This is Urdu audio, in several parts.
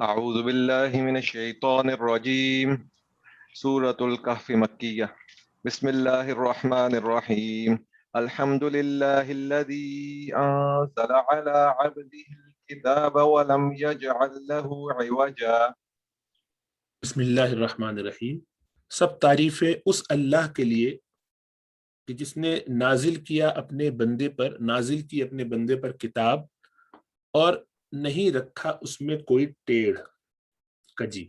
اعوذ باللہ من الشیطان الرجیم سورۃ الکہف مکیہ بسم اللہ الرحمن الرحیم الحمد للہ الذی انزل علی عبدہ الکتاب ولم یجعل له عوجا۔ بسم اللہ الرحمن الرحیم۔ سب تعریفیں اس اللہ کے لیے کہ جس نے نازل کی اپنے بندے پر کتاب اور نہیں رکھا اس میں کوئی ٹیڑھ کجی۔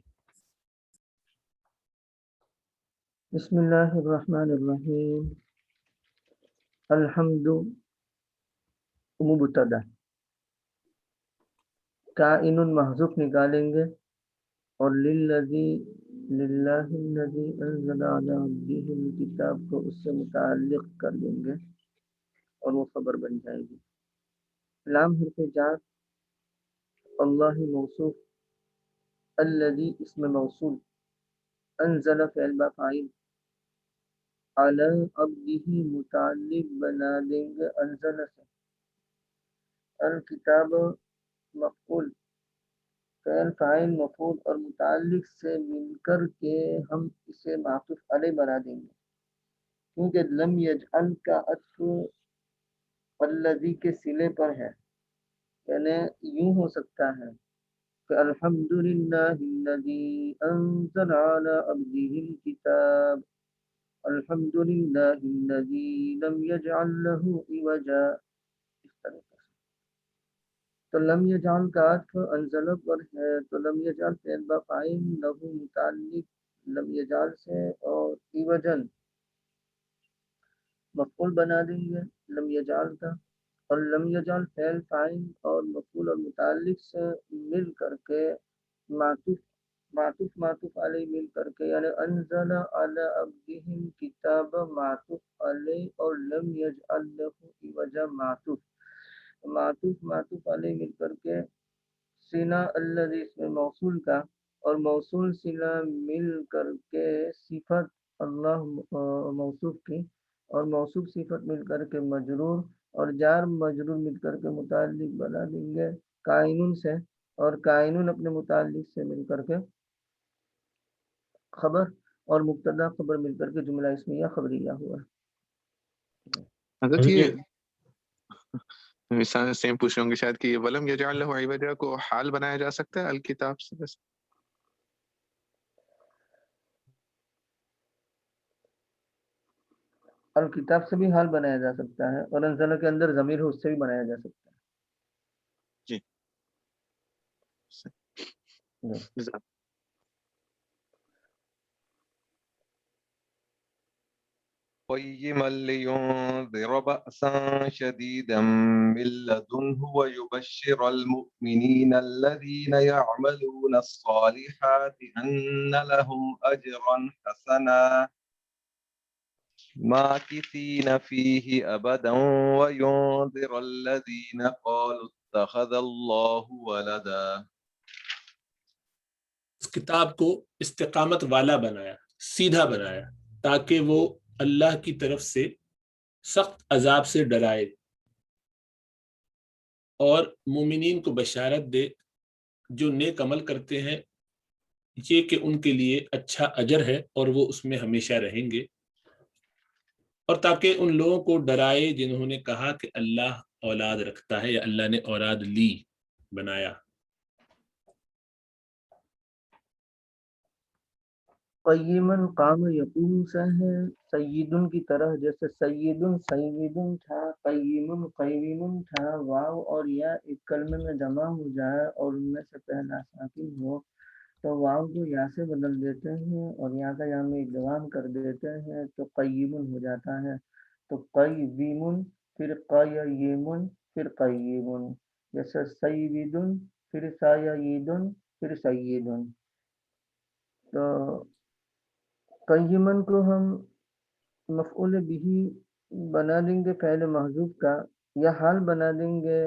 بسم اللہ الرحمن الرحیم۔ الحمد مبتدا، کائن محذوف نکالیں گے اور للہ الذی انزل علی عبدہ الکتاب کو اس سے متعلق کر دیں گے اور وہ خبر بن جائے گی۔ لام حرف جر، اللہ موصوف، الذی اسم موصول، انزل فعل با فاعل، علی عبدہ متعلق بنا دیں گے انزل سے، الکتاب مفعول، فعل فاعل مفعول اور متعلق سے مل کر کے ہم اسے معطوف علیہ بنا دیں گے، کیونکہ لم یجعل کا عطف الذی کے صلے پر ہے، یعنی یوں ہو سکتا ہے کہ الحمدللہ الذی انزل علی عبدہ الکتاب، الحمدللہ الذی لم یجعل له عوجا، اس طریقے سے۔ تو لم یجعل کا عطف انزل پر ہے، تو لم یجعل فعل با فاعل له متعلق لم یجعل سے اور عوجن مفعول بنا دیں گے لم یجعل کا، اور لم یجعل فعل فاعل اور مفعول اور متعلق سے مل کر کے معطوف علیہ مل کر کے، یعنی انزل علی عبدہ کتاب معطوف علیہ اور لم یجعل له عوجا معطوف علیہ مل کر کے صلہ الذی اسم موصول کا اور موصول صلہ مل کر کے صفت اللہ موصوف کی اور موصوف صفت مل کر کے مجرور اور جار مجرور مل کر کے متعلق بنا دیں گے کائنون سے، اور کائنون اپنے متعلق سے مل کر کے خبر اور مبتدا خبر مل کر کے جملہ اسمیہ خبریہ ہوا۔ حضرت یہ سیم پوچھ رہے ہوں گے شاید کہ ولم یجعل له عوجا کو حال بنایا جا سکتا ہے الکتاب سے؟ بس الکتاب سے بھی حال بنایا جا سکتا ہے اور انزلہ کے اندر ضمیر ہے اس سے بھی بنایا جا سکتا ہے۔ جی قیما لینذر بأسا شدیدا من لدنه ویبشر المؤمنین الذین یعملون الصالحات ان لهم اجرا حسنا ماکثین فیہ ابدا وینذر الذین قالوا اتخذ اللہ ولدا۔ اس کتاب کو استقامت والا بنایا، سیدھا بنایا، تاکہ وہ اللہ کی طرف سے سخت عذاب سے ڈرائے اور مومنین کو بشارت دے جو نیک عمل کرتے ہیں، یہ کہ ان کے لیے اچھا اجر ہے اور وہ اس میں ہمیشہ رہیں گے، اور تاکہ ان لوگوں کو ڈرائے جنہوں نے کہا کہ اللہ اولاد رکھتا ہے یا اللہ نے اولاد لی، بنایا۔ قیمن قام یقوم سے ہے سیدن کی طرح، جیسے سیدن تھا، قیمن قیوم تھا، واو اور یا ایک کلمے میں جمع ہو جائے اور ان میں سے پہلا ساکن ہو تو واو کو یا سے بدل دیتے ہیں اور یا کا یا میں ادغام کر دیتے ہیں تو قیمن ہو جاتا ہے۔ تو قیوم پھر قیمن پھر قیمن، جیسے سیدن پھر سیدن پھر سیدن۔ تو قیمن کو ہم مفعول بہ بنا دیں گے فعل محذوف کا، یا حال بنا دیں گے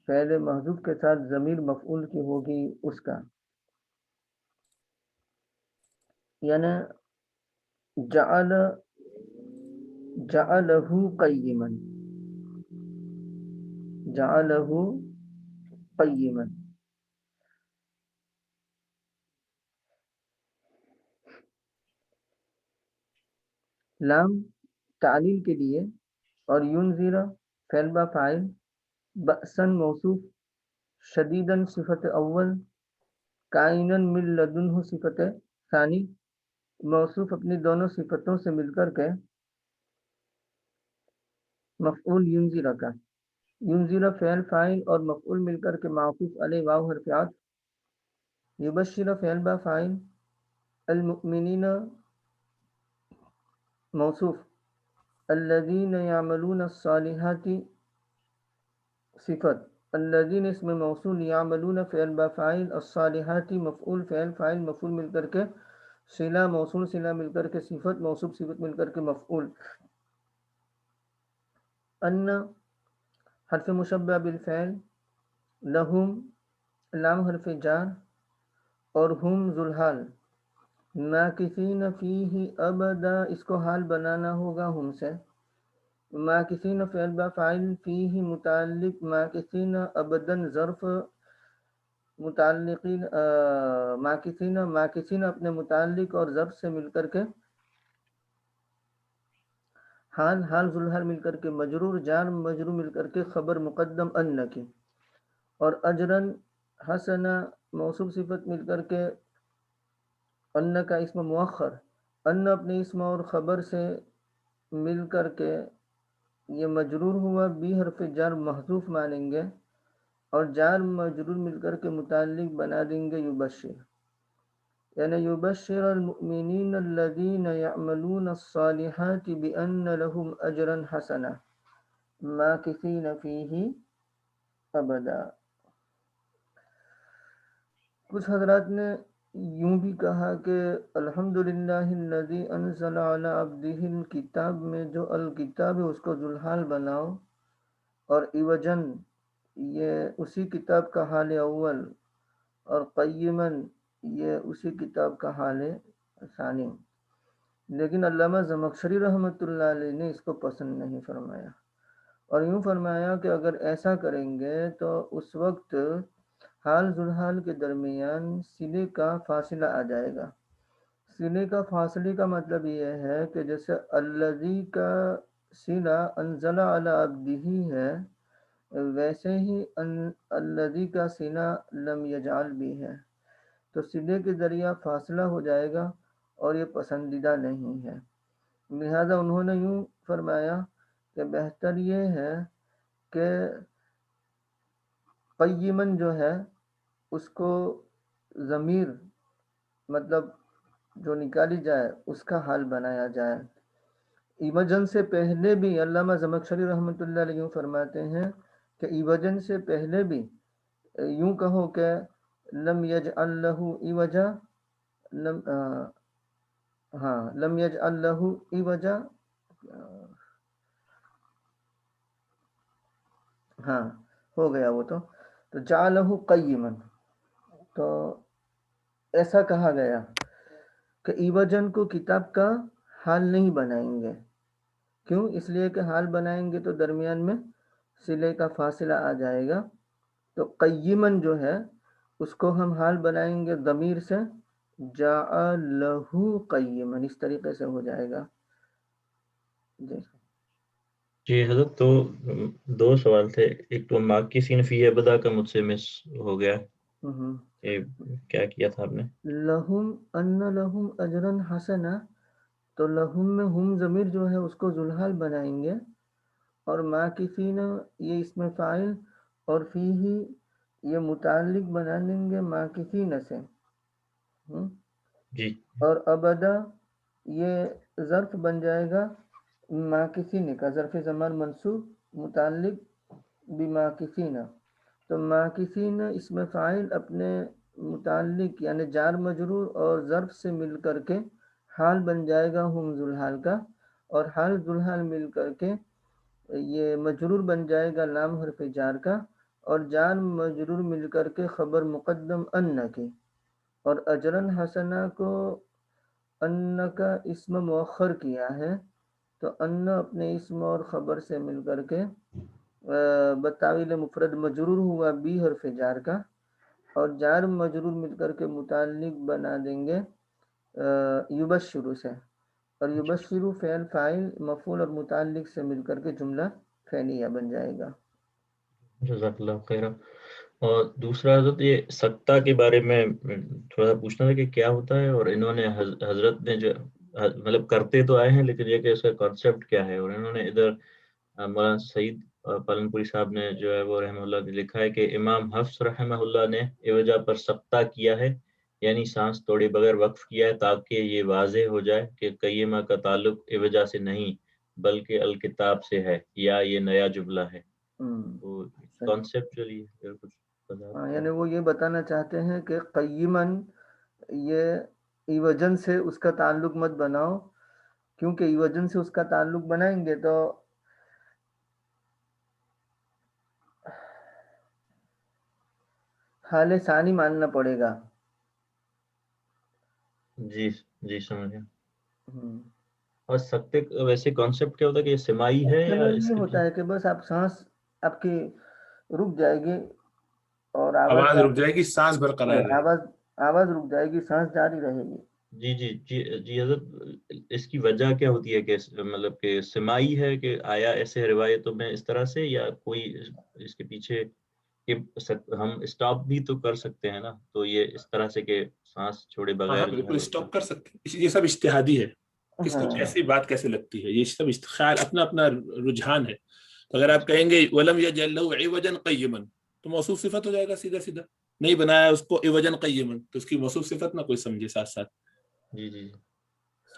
فعل محذوف کے ساتھ ضمیر مفعول کی ہوگی اس کا، یعنی جعلہ قیمن، جعلہ قیمن۔ لام تعلیل کے لیے، اور ینذر فعل با فاعل، بأسن موصوف، شدیدن صفت اول، کائنن من لدنہ صفت ثانی، موصوف اپنی دونوں صفتوں سے مل کر کے مفعول ینذر کا، ینذر فعل فاعل اور مفعول مل کر کے معطوف علیہ واو حرف عطف، یبشر فعل با فاعل، المؤمنین موصوف، الذین یعملون الصالحات صفت، الذین اسم موصول، یعملون فعل با فاعل، الصالحات مفعول فعل فاعل مفعول مل کر کے صلہ موصول صلہ مل کر کے صفت موصوف صفت مل کر کے مفعول، ان حرف مشبہ بالفعل، لہم لام حرف جار، اور ہم ذوالحال، ماکثین فیہ ابدا اس کو حال بنانا ہوگا ہم سے، ماکثین فعل با فاعل، فیہ متعلق، ماکثین ابدن ظرف متعلقین، ماکثین اپنے متعلق اور ظرف سے مل کر کے حال ذوالحال مل کر کے مجرور، جار مجرور مل کر کے خبر مقدم ان کی، اور اجرن حسنا موصوف صفت مل کر کے ان کا اسم مؤخر، ان اپنے اسم اور خبر سے مل کر کے یہ مجرور ہوا، بی حرف جار محذوف مانیں گے، اور جار مجرور مل کر کے متعلق بنا دیں گے یبشر، یعنی یبشر المؤمنین الذین یعملون الصالحات بأن لهم اجرا حسنا ماکثین فیہ ابدا۔ کچھ حضرات نے یوں بھی کہا کہ الحمدللہ الذی انزل علی عبدہ الکتاب میں جو الکتاب ہے اس کو ذوالحال بناؤ، اور عوجن یہ اسی کتاب کا حال اول، اور قیمن یہ اسی کتاب کا حال ثانی، لیکن علامہ زمخشری رحمۃ اللہ علیہ نے اس کو پسند نہیں فرمایا، اور یوں فرمایا کہ اگر ایسا کریں گے تو اس وقت حال ذوالحال کے درمیان صلے کا فاصلہ آ جائے گا۔ صلے کا فاصلے کا مطلب یہ ہے کہ جیسے الذی کا صلہ انزل علی عبدہ ہے، ویسے ہی الذی کا صلہ لم یجعل بھی ہے، تو صلے کے ذریعہ فاصلہ ہو جائے گا اور یہ پسندیدہ نہیں ہے، لہذا انہوں نے یوں فرمایا کہ بہتر یہ ہے کہ قیمن جو ہے اس کو ضمیر مطلب جو نکالی جائے اس کا حال بنایا جائے۔ ایوجن سے پہلے بھی علامہ زمخشری رحمۃ اللہ علیہ یوں فرماتے ہیں کہ ایوجن سے پہلے بھی یوں کہو کہ لم یجعل لہ ایوجا، لم یجعل لہ ایوجا، ہاں ہو گیا وہ تو جعلہ قیمن، تو ایسا کہا گیا کہ ایوجن کو کتاب کا حال نہیں بنائیں گے، کیوں؟ اس لیے کہ حال بنائیں گے تو درمیان میں صلے کا فاصلہ آ جائے گا، تو قیمن جو ہے اس کو ہم حال بنائیں گے ضمیر سے، جعلہ قیمن، اس طریقے سے ہو جائے گا۔ جی حضرت، تو دو سوال تھے، ایک تو ماکثین فی ابدا کا مجھ سے مس ہو گیا، یہ کیا کیا تھا آپ نے؟ لہم ان لہم اجرا حسنا، تو لہم میں ہم ضمیر جو ہے اس کو ذوالحال بنائیں گے، اور ماکثین یہ اسم فاعل، اور فیہ یہ متعلق بنا لیں گے ماکثین سے، جی، اور ابدا یہ ظرف بن جائے گا ماکثین کا، ظرف زمان منصوب متعلق بماکثین، تو ماکثین اسم فاعل اپنے متعلق یعنی جار مجرور اور ظرف سے مل کر کے حال بن جائے گا ہم ذوالحال کا، اور حال ذوالحال مل کر کے یہ مجرور بن جائے گا لام حرف جار کا، اور جار مجرور مل کر کے خبر مقدم ان کی، اور اجرن حسنا کو ان کا اسم مؤخر کیا ہے، تو ان اپنے اسم اور خبر سے مل کر کے بتاویل مفرد مجرور ہوا بی حرف جار کا، اور جار مجرور مل کر کے متعلق بنا دیں گے یبشر سے، اور یبشرو فعل فاعل مفعول اور متعلق سے مل کر کے جملہ فعلیہ بن جائے گا. جزاک اللہ خیر. اور دوسرا حضرت یہ سکتہ کے بارے میں تھوڑا سا پوچھنا تھا کہ کیا ہوتا ہے، اور انہوں نے حضرت نے جو مطلب کرتے تو آئے ہیں لیکن یہ کہ اس کا کانسیپٹ کیا ہے. اور انہوں نے ادھر مولانا سعید پالن پوری صاحب نے جو ہے وہ رحمہ اللہ نے لکھا ہے کہ امام حفص رحمہ اللہ نے اعوجا پر سکتہ کیا ہے، یعنی سانس توڑے بغیر وقف کیا ہے تاکہ یہ واضح ہو جائے کہ قیمہ کا تعلق اعوجا سے نہیں بلکہ الکتاب سے ہے یا یہ نیا جملہ ہے. تو کانسیپچولی کچھ ہاں، یعنی وہ یہ بتانا چاہتے ہیں کہ قیمن یہ ایوجن سے اس کا تعلق مت بناؤ، کیونکہ ایوجن سے اس کا تعلق بنائیں گے تو حال ثانی ماننا پڑے گا. جی جی سمجھ گیا. اور سکتے ویسے کانسیپٹ کیا ہوتا ہے کہ یہ سماعی ہے یا اس یہ کے ہوتا ہے کہ بس آپ سانس آپ کی رک جائے گی اور آواز رک جائے گی، سانس برقرار رہے گی. آواز رک جائے گی، سانس جاری رہے گی. جی جی جی جی حضرت اس کی وجہ کیا ہوتی ہے کہ مطلب کہ سماعی ہے کہ آیا ایسے روایتوں میں اس طرح سے، یا کوئی اس کے پیچھے کہ ہم اسٹاپ بھی تو کر سکتے ہیں نا، تو یہ اس طرح سے کہ سانس چھوڑے ہاں بغیر بالکل اسٹاپ کر سکتے ہیں. یہ سب اجتہادی ہے، کس کو کیسی بات کیسے لگتی ہے، یہ سب خیال اپنا اپنا رجحان ہے. تو اگر آپ کہیں گے ولم یجعل لہ عوجا قیما تو موصوف صفت ہو جائے گا سیدھا سیدھا. نہیں بنایا اس کو عوجا قیما تو اس کی موصوف صفت نہ کوئی سمجھے ساتھ ساتھ. جی جی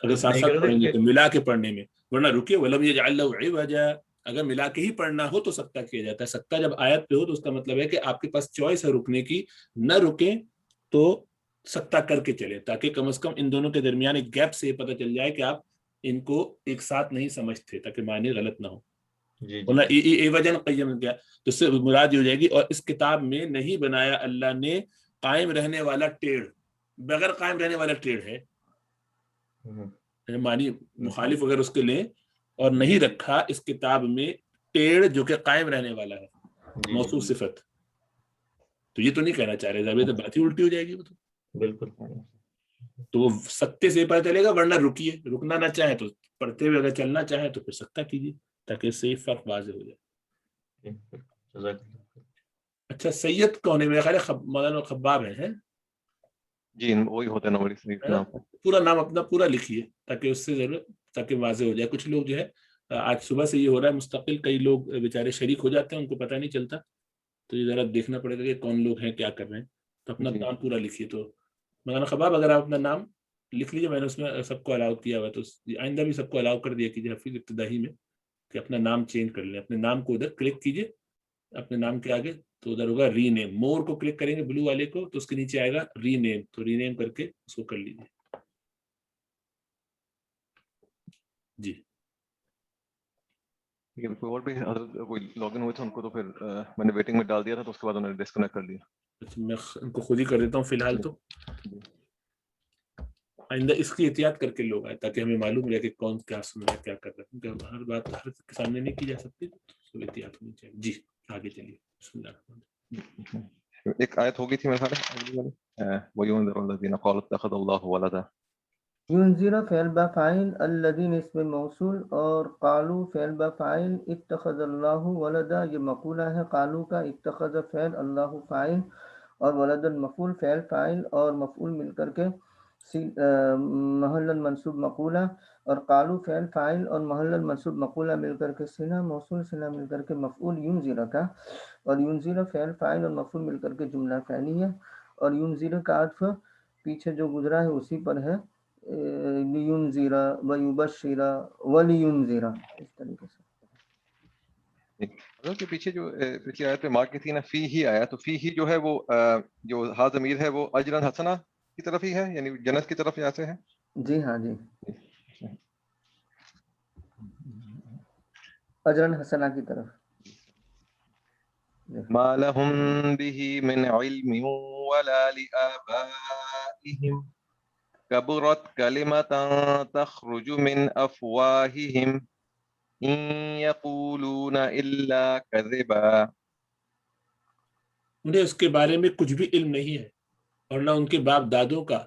اگر ساتھ ساتھ پڑھیں گے تو ملا کے پڑھنے میں، ورنہ رکیے ولم یجعل لہ عوجا اگر ملا کے ہی پڑھنا ہو تو سکتہ کیا جاتا ہے. سکتہ جب آیت پہ ہو تو اس کا مطلب ہے کہ آپ کے پاس چوائس ہے رکنے کی، نہ رکیں تو سکتہ کر کے چلے، تاکہ کم از کم ان دونوں کے درمیان ایک گیپ سے یہ پتہ چل جائے کہ آپ ان کو ایک ساتھ نہیں سمجھتے، تاکہ معنی غلط نہ ہو. ایوجن قیم کیا تو اس سے مراد یہ ہو جائے گی. اور اس کتاب میں نہیں بنایا اللہ نے قائم رہنے والا ٹیڑھ، بغیر قائم رہنے والا ٹیڑھ ہے معنی مخالف اگر اس کے لیں، اور نہیں رکھا اس کتاب میں ٹیڑھ جو کہ قائم رہنے والا ہے موصوف صفت. تو یہ تو نہیں کہنا چاہ رہے، بات ہی الٹی ہو جائے گی. وہ تو بالکل تو وہ سکتے سے پتہ چلے گا، ورنہ رکیے، رکنا نہ چاہے تو پڑھتے ہوئے اگر چلنا چاہے تو پھر سکتہ کیجیے تاکہ اس سے یہ فرق واضح ہو جائے. اچھا سید کون ہے؟ میرا خیال ہے مولانا خباب ہیں. جی وہی ہوتا ہے نوری شریف کے نام پر. پورا نام اپنا پورا لکھیے تاکہ اس سے ضرور تاکہ واضح ہو جائے. کچھ لوگ جو ہے آج صبح سے یہ ہو رہا ہے مستقل، کئی لوگ بیچارے شریک ہو جاتے ہیں، ان کو پتہ نہیں چلتا، تو یہ ذرا دیکھنا پڑے گا کہ کون لوگ ہیں کیا کر رہے ہیں. تو اپنا نام پورا لکھیے. تو مولانا خباب اگر آپ اپنا نام لکھ لیجیے، میں نے اس میں سب کو الاؤ کیا ہوا، تو آئندہ بھی سب کو الاؤ کر دیا کیجیے حفیظ ابتدائی میں کہ اپنا نام چینج کر لیں. اپنے نام کو ادھر کلک کیجیے، اپنے نام کے آگے تو ادھر ہوگا ری نیم، مور کو کلک کریں گے بلو والے کو تو اس کے نیچے آئے گا ری نیم، تو ری نیم کر کے اس کو کر لیجیے. جی اور بھی کوئی لاگ ان ہوئے تھے ان کو تو پھر میں نے ویٹنگ میں ڈال دیا تھا، تو اس کے بعد انہوں نے ڈسکنیکٹ کر دیا. میں ان کو خود ہی کر دیتا ہوں فی الحال. تو آئندہ اس کی احتیاط کر کے لوگ آئے تاکہ ہمیں معلوم رہے کہ کون کیا سن رہا ہے کیا کر رہا ہے، کیونکہ ہر بات ہر کے سامنے نہیں کی جا سکتی، تو احتیاط ہونی چاہیے. جی آگے چلیے. بسم اللہ الرحمن الرحیم. ایک آیت ہوگی تھی میرے خیال ہے وَيُنذِرُ الَّذِينَ قَالُوا اتَّخَذَ اللَّهُ وَلَدًا. ينذر فعل بفاعل الذين اسم موصول اور قالوا فعل بفاعل اتخذ اللہ ولدا یہ مقولہ ہے. قالوا کا اتخذ فعل، اللہ فاعل اور ولد مفعول. فعل فاعل اور مفعول مل کر کے محل منصوب مقولہ، اور قالوا فعل فاعل اور محل منصوب مقولہ مل کر کے صلہ موصول، صلہ مل کر کے مفعول ينذر کا، اور ينذر فعل فاعل اور مفعول مل کر کے جملہ فعلیہ. اور ينذر کا عطف پیچھے جو گزرا ہے اسی پر ہے، لینذر ویبشر ولینذر، اس طریقے سے. کے پیچھے جو پچھلی آیت میں ماکثین فیہ آیا، تو فیہ جو ہے وہ جو ہا ضمیر ہے وہ اجرا حسنہ کی طرف ہی ہے، یعنی جنت کی طرف یہاں سے ہے. جی ہاں جی، اجرا حسنہ کی طرف. ما لهم به من علم ولا لآبائهم كبرت كلمة تخرج من أفواههم إن يقولون إلا كذبا. انہیں اس کے بارے میں کچھ بھی علم نہیں ہے، اور نہ ان کے باپ دادوں کا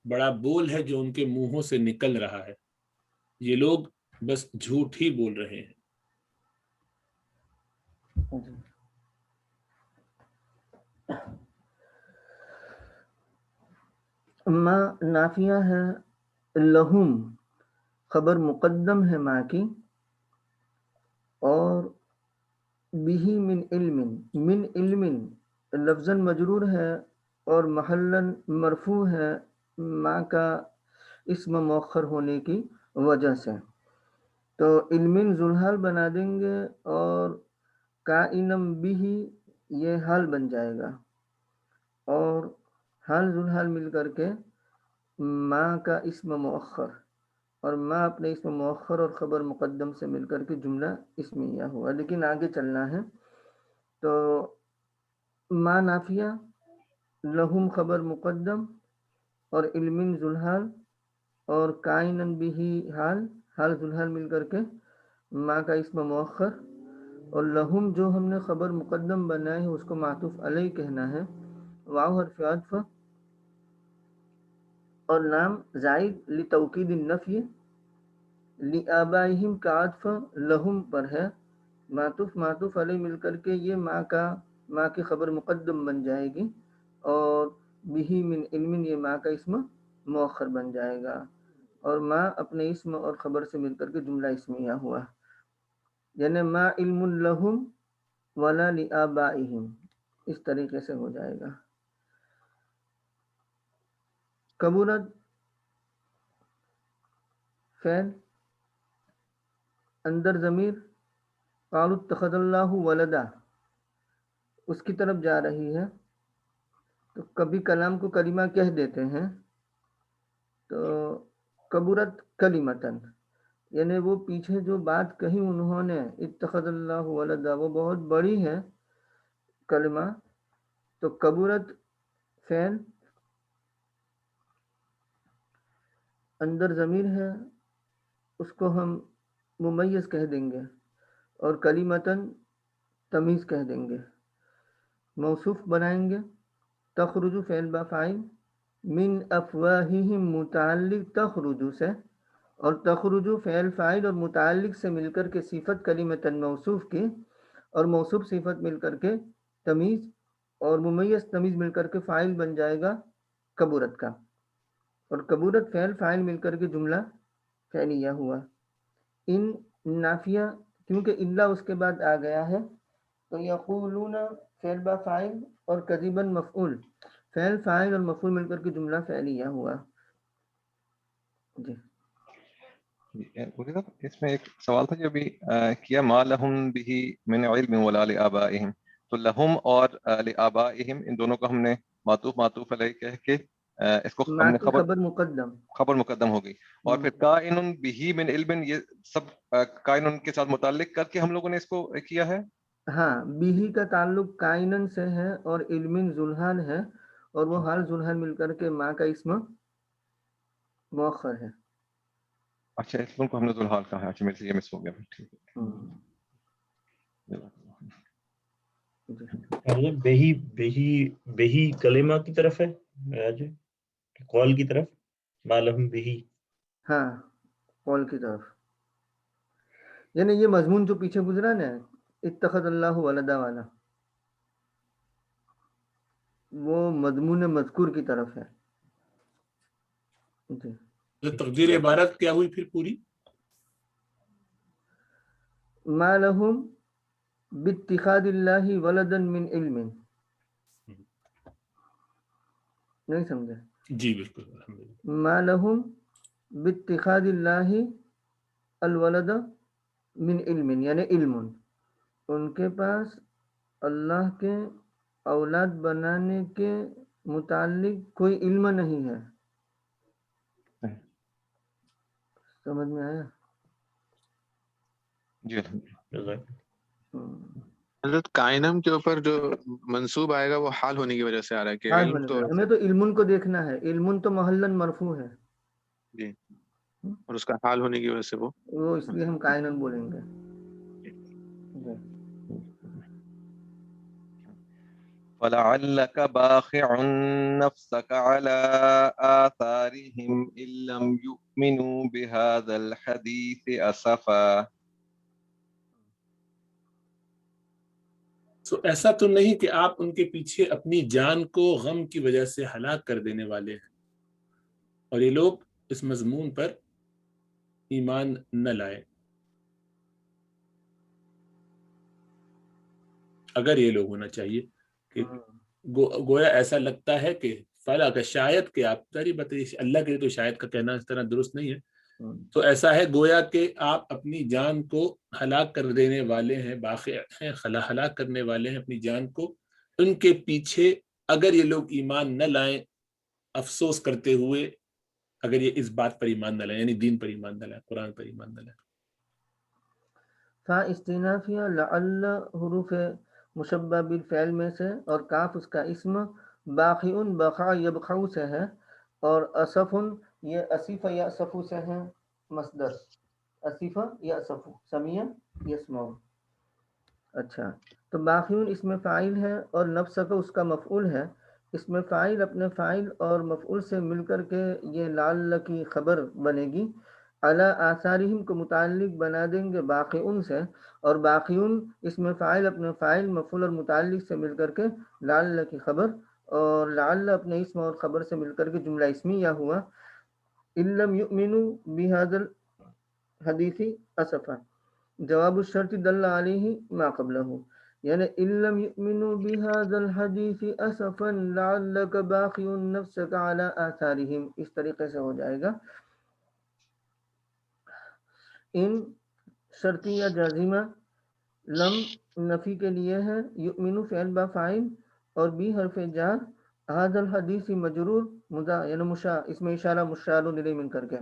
بڑا بول ہے جو ان کے منہوں سے نکل رہا ہے. یہ لوگ بس جھوٹ ہی بول رہے ہیں. جی. ما نافیہ ہے، لہم خبر مقدم ہے ما کی، اور بہی من علم لفظاً مجرور ہے اور محلاً مرفوع ہے ما کا اسم مؤخر ہونے کی وجہ سے. تو علم ذوالحال بنا دیں گے اور کائنم بھی یہ حال بن جائے گا، اور حال ذوالحال مل کر کے ما کا اسم مؤخر، اور ما اپنے اسم مؤخر اور خبر مقدم سے مل کر کے جملہ اسمیہ ہوا. لیکن آگے چلنا ہے. تو ما نافیہ، لہم خبر مقدم، اور علم ذوالحال، اور کائنن بھی حال ذوالحال مل کر کے ما کا اسم مؤخر، اور لہم جو ہم نے خبر مقدم بنائے ہے اس کو معطوف علیہ کہنا ہے. واو حرف عطف، اور نام زائد لتوکید النفی، لآبائہم کا عطف لہم پر ہے. معطوف علیہ مل کر کے یہ ما کی خبر مقدم بن جائے گی، اور بہی من علم یہ ما کا اسم مؤخر بن جائے گا، اور ما اپنے اسم اور خبر سے مل کر کے جملہ اسمیہ ہوا. یعنی ما علم لہم ولا لآبائہم، اس طریقے سے ہو جائے گا. کبورت فعل، اندر ضمیر قالوا اتخذ اللہ ولدا اس کی طرف جا رہی ہے. تو کبھی کلام کو کلمہ کہہ دیتے ہیں، تو کبورت کلمتن، یعنی وہ پیچھے جو بات کہی انہوں نے اتخذ اللہ ولدا وہ بہت بڑی ہے کلمہ. تو کبورت فعل، اندر ضمیر ہے اس کو ہم ممیز کہہ دیں گے، اور کلمتن تمیز کہہ دیں گے. موصوف بنائیں گے تخرج فعل با فاعل، من افواہہم متعلق تخرج سے، اور تخرج فعل فاعل اور متعلق سے مل کر کے صفت کلمتن موصوف کی، اور موصوف صفت مل کر کے تمیز، اور ممیز تمیز مل کر کے فاعل بن جائے گا کبورت کا، اور کبورت فعل فاعل مل کر کے جملہ فعلیہ ہوا. ان نافیہ کیونکہ الا اس کے بعد آ گیا ہے، تو یقولون فعل با فاعل اور کذباً مفعول، فعل فاعل اور مفعول مل کر کے جملہ فعلیہ ہوا. جی اس میں ایک سوال تھا جو ابھی کیا، ما لہم بھی من علم ولا لآبائہم، تو لہم اور لآبائہم ان دونوں کو ہم نے معطوف علیہ کہہ کے اس کو ہم ما نے کی خبر مقدم ہو گئی، اور پھر کائن بھی من علم یہ سب کائن کے ساتھ متعلق کر کے ہم لوگوں نے اس کو کیا ہے. ہاں، بیہی کا تعلق کائنن سے ہے اور علم ذوالحال ہے، اور وہ حال ذوالحال مل کر کے ما کا اسم مؤخر ہے. اچھا اس کو ہم نے ذوالحال کہا ہے. اچھا میرے سے یہ مس ہو گیا. ٹھیک بہی بہی کلمہ کی طرف ہے راجے، قول کی طرف، ما لہم بہی. ہاں قول کی طرف، یعنی یہ مضمون جو پیچھے گزرا نا اتخذ اللہ ولدا والا، وہ مضمون مذکور کی طرف ہے. جی تو تقدیر عبارت کیا ہوئی پھر پوری؟ ما لہم باتخاذ اللہ ولدا من علم. نہیں سمجھے؟ جی بالکل الحمدللہ. ما لہم باتخاذ اللہ الولد من علم، یعنی علم، ان کے پاس اللہ کے اولاد بنانے کے متعلق کوئی علم نہیں ہے. سمجھ میں آیا؟ جی الحمدللہ. حضرت کائنم کے اوپر جو منصوب آئے گا وہ حال ہونے کی وجہ سے آ رہا ہے کہ حال علم بنے تو گا. ہمیں تو علم کو دیکھنا ہے، علم تو محلاً مرفوع ہے، جی، اور اس کا حال ہونے کی وجہ سے وہ اس لیے ہم کائنن بولیں گے. جی. فَلَعَلَّكَ بَاخِعٌ نَفْسَكَ عَلَىٰ آثَارِهِمْ إِن لَّمْ يُؤْمِنُوا بِهَٰذَا الْحَدِيثِ أَسَفًا. تو ایسا تو نہیں کہ آپ ان کے پیچھے اپنی جان کو غم کی وجہ سے ہلاک کر دینے والے ہیں اور یہ لوگ اس مضمون پر ایمان نہ لائے. اگر یہ لوگ ہونا چاہیے کہ گویا ایسا لگتا ہے کہ فلا کا شاید کہ آپ تاری بتائیے اللہ کے لیے تو شاید کا کہنا اس طرح درست نہیں ہے. تو ایسا ہے گویا کہ آپ اپنی جان کو ہلاک کر دینے والے ہیں، باقی ہیں ہلاک کرنے والے ہیں اپنی جان کو. ان کے پیچھے اگر یہ لوگ ایمان نہ لائیں افسوس کرتے ہوئے، اگر یہ اس بات پر ایمان نہ لائیں یعنی دین پر ایمان نہ لائیں، قرآن پر ایمان نہ لائیں. فا استنافیہ لعل حروف مشبہ بالفعل میں سے اور کاف اس کا اسم، باقیون بقا یبقعو سے ہے، اور اسفن یہ اسیف یاسفو سے ہے مصدر، اسیف یاسفو سمیع یسمعو. اچھا تو باقیون اس میں فاعل ہے اور نفس کا اس کا مفعول ہے. اس میں فاعل اپنے فاعل اور مفعول سے مل کر کے یہ لعل کی خبر بنے گی. علی آثارہم کو متعلق بنا دیں گے باقیون سے، اور باقیون اس میں فاعل اپنے فاعل مفعول اور متعلق سے مل کر کے لعل کی خبر، اور لعل اپنے اسم اور خبر سے مل کر کے جملہ اسمیہ ہوا. ان لم یؤمنوا بہذا الحدیث اسفا، جواب الشرط دل علیہ ما قبلہ، یعنی ان لم یؤمنوا بہذا الحدیث اسفا لعلک باخع نفسک علی آثارہم، اس طریقے سے ہو جائے گا. ان شرطیہ جازمہ، لم نفی کے لیے ہے، یؤمنو فعل با فاعل اور بی حرف جار، ھذا الحدیث مجرور یعنی اس میں اشارہ مشار الیہ مل کر کے،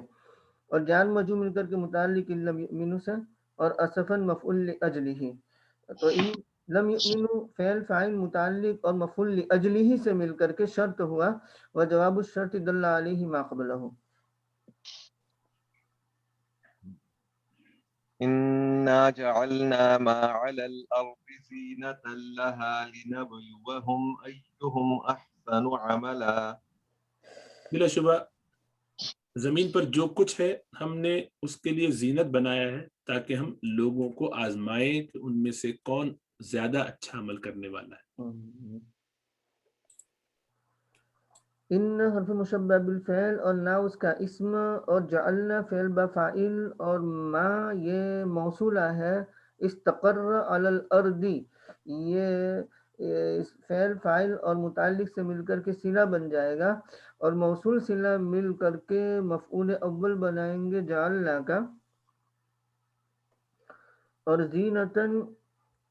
اور جان مجرور مل کر کے متعلق ان لم یؤمنو سے، اور اسفن مفعول لاجلہ. تو ان لم یؤمنو فعل فاعل متعلق اور مفعول لاجلہ سے مل کر کے شرط ہوا، وجواب الشرط دل علیہ ما قبلہ. إنا جعلنا ما على الأرض زينة لها لنبلوهم أيهم أحسن عملا. بلا شبہ زمین پر جو کچھ ہے ہم نے اس کے لیے زینت بنایا ہے تاکہ ہم لوگوں کو آزمائیں کہ ان میں سے کون زیادہ اچھا عمل کرنے والا ہے. ان حرف مشبہ بالفعل اور نا اس کا اسم، اور جعلنا فعل با فاعل، اور ما یہ موصولہ ہے. استقر علی الارض یہ فعل فاعل اور متعلق سے مل کر کے صلہ بن جائے گا، اور موصول صلہ مل کر کے مفعول اول بنائیں گے جعلنا کا. اور زینتن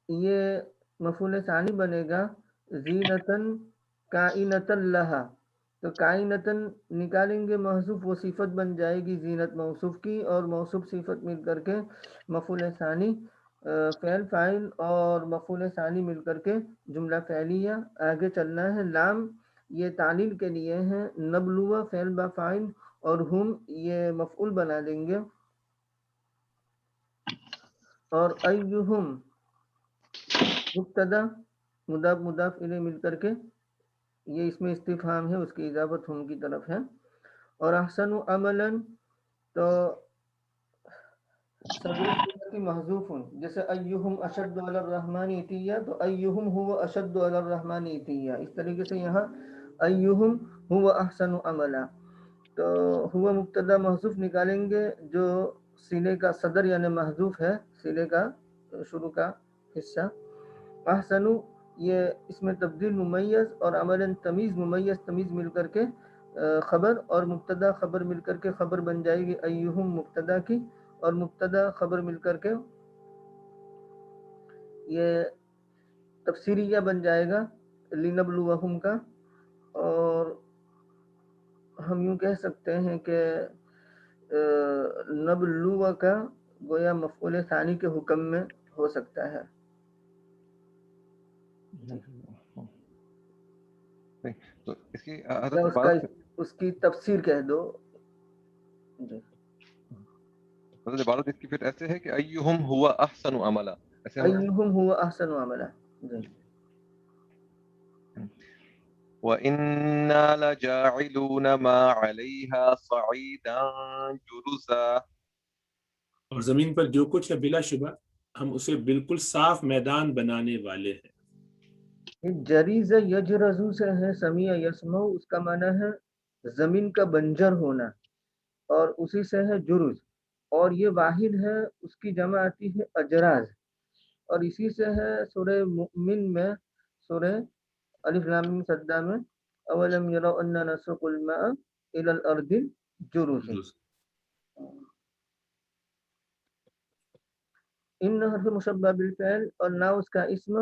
یہ مفعول ثانی بنے گا زینتن کائنتن لہا. تو کائنتن نکالیں گے محذوف، وہ صفت بن جائے گی زینت موصوف کی، اور موصوف صفت مل کر کے مفعول ثانی، فعل فاعل اور مفعول ثانی مل کر کے جملہ فعلیہ. آگے چلنا ہے. لام یہ تعلیل کے لیے ہے، نبلوہ فعل با فاعل اور ہم یہ مفعول بنا دیں گے، اور ایہم مبتدا مضاف مضاف الیہ مل کر کے یہ اس میں استفہام ہے، اس کی اضافت ہم کی طرف ہے. اور احسن عملا تو صدر کی محذوف، جیسے ایہم اشد علی الرحمن عطیہ تو ایہم هو اشد علی الرحمن عطیہ، اس طریقے سے یہاں ایہم هو احسن عملا. تو ہوا مبتدا محذوف نکالیں گے جو صلے کا صدر یعنی محذوف ہے، صلے کا شروع کا حصہ. احسن یہ اس میں تبدیل ممیز اور عملاً تمیز ممیز تمیز مل کر کے خبر، اور مبتدا خبر مل کر کے خبر بن جائے گی ایہم مبتدا کی، اور مبتدا خبر مل کر کے یہ تفسیریہ بن جائے گا لنبلوہم کا. اور ہم یوں کہہ سکتے ہیں کہ نبلو کا گویا مفعول ثانی کے حکم میں ہو سکتا ہے. تو اس کی اس کی تفسیر کہہ دو. عبارت اس کی پھر ایسے ہے کہ ایہم ہوا احسن عملا، ایہم ہوا احسن عملا. وَإِنَّا لَجَاعِلُونَ مَا عَلَيْهَا صَعِيدًا جُرُزًا، اور زمین پر جو کچھ ہے بلا شبہ ہم اسے بالکل صاف میدان بنانے والے ہیں۔ جریز یجرزو سے ہے سمیع یسمع، اس کا معنی ہے زمین کا بنجر ہونا، اور اسی سے ہے جرز، اور یہ واحد ہے، اس کی جمع آتی ہے اجراز، اور اسی سے ہے سورہ مؤمن میں، سورہ الف لام میم سجدہ میں، اولم یروا انا نسوق الماء الى الارض الجرز۔ ان حرف مشبہ بالفعل، اور نا اس کا اسم،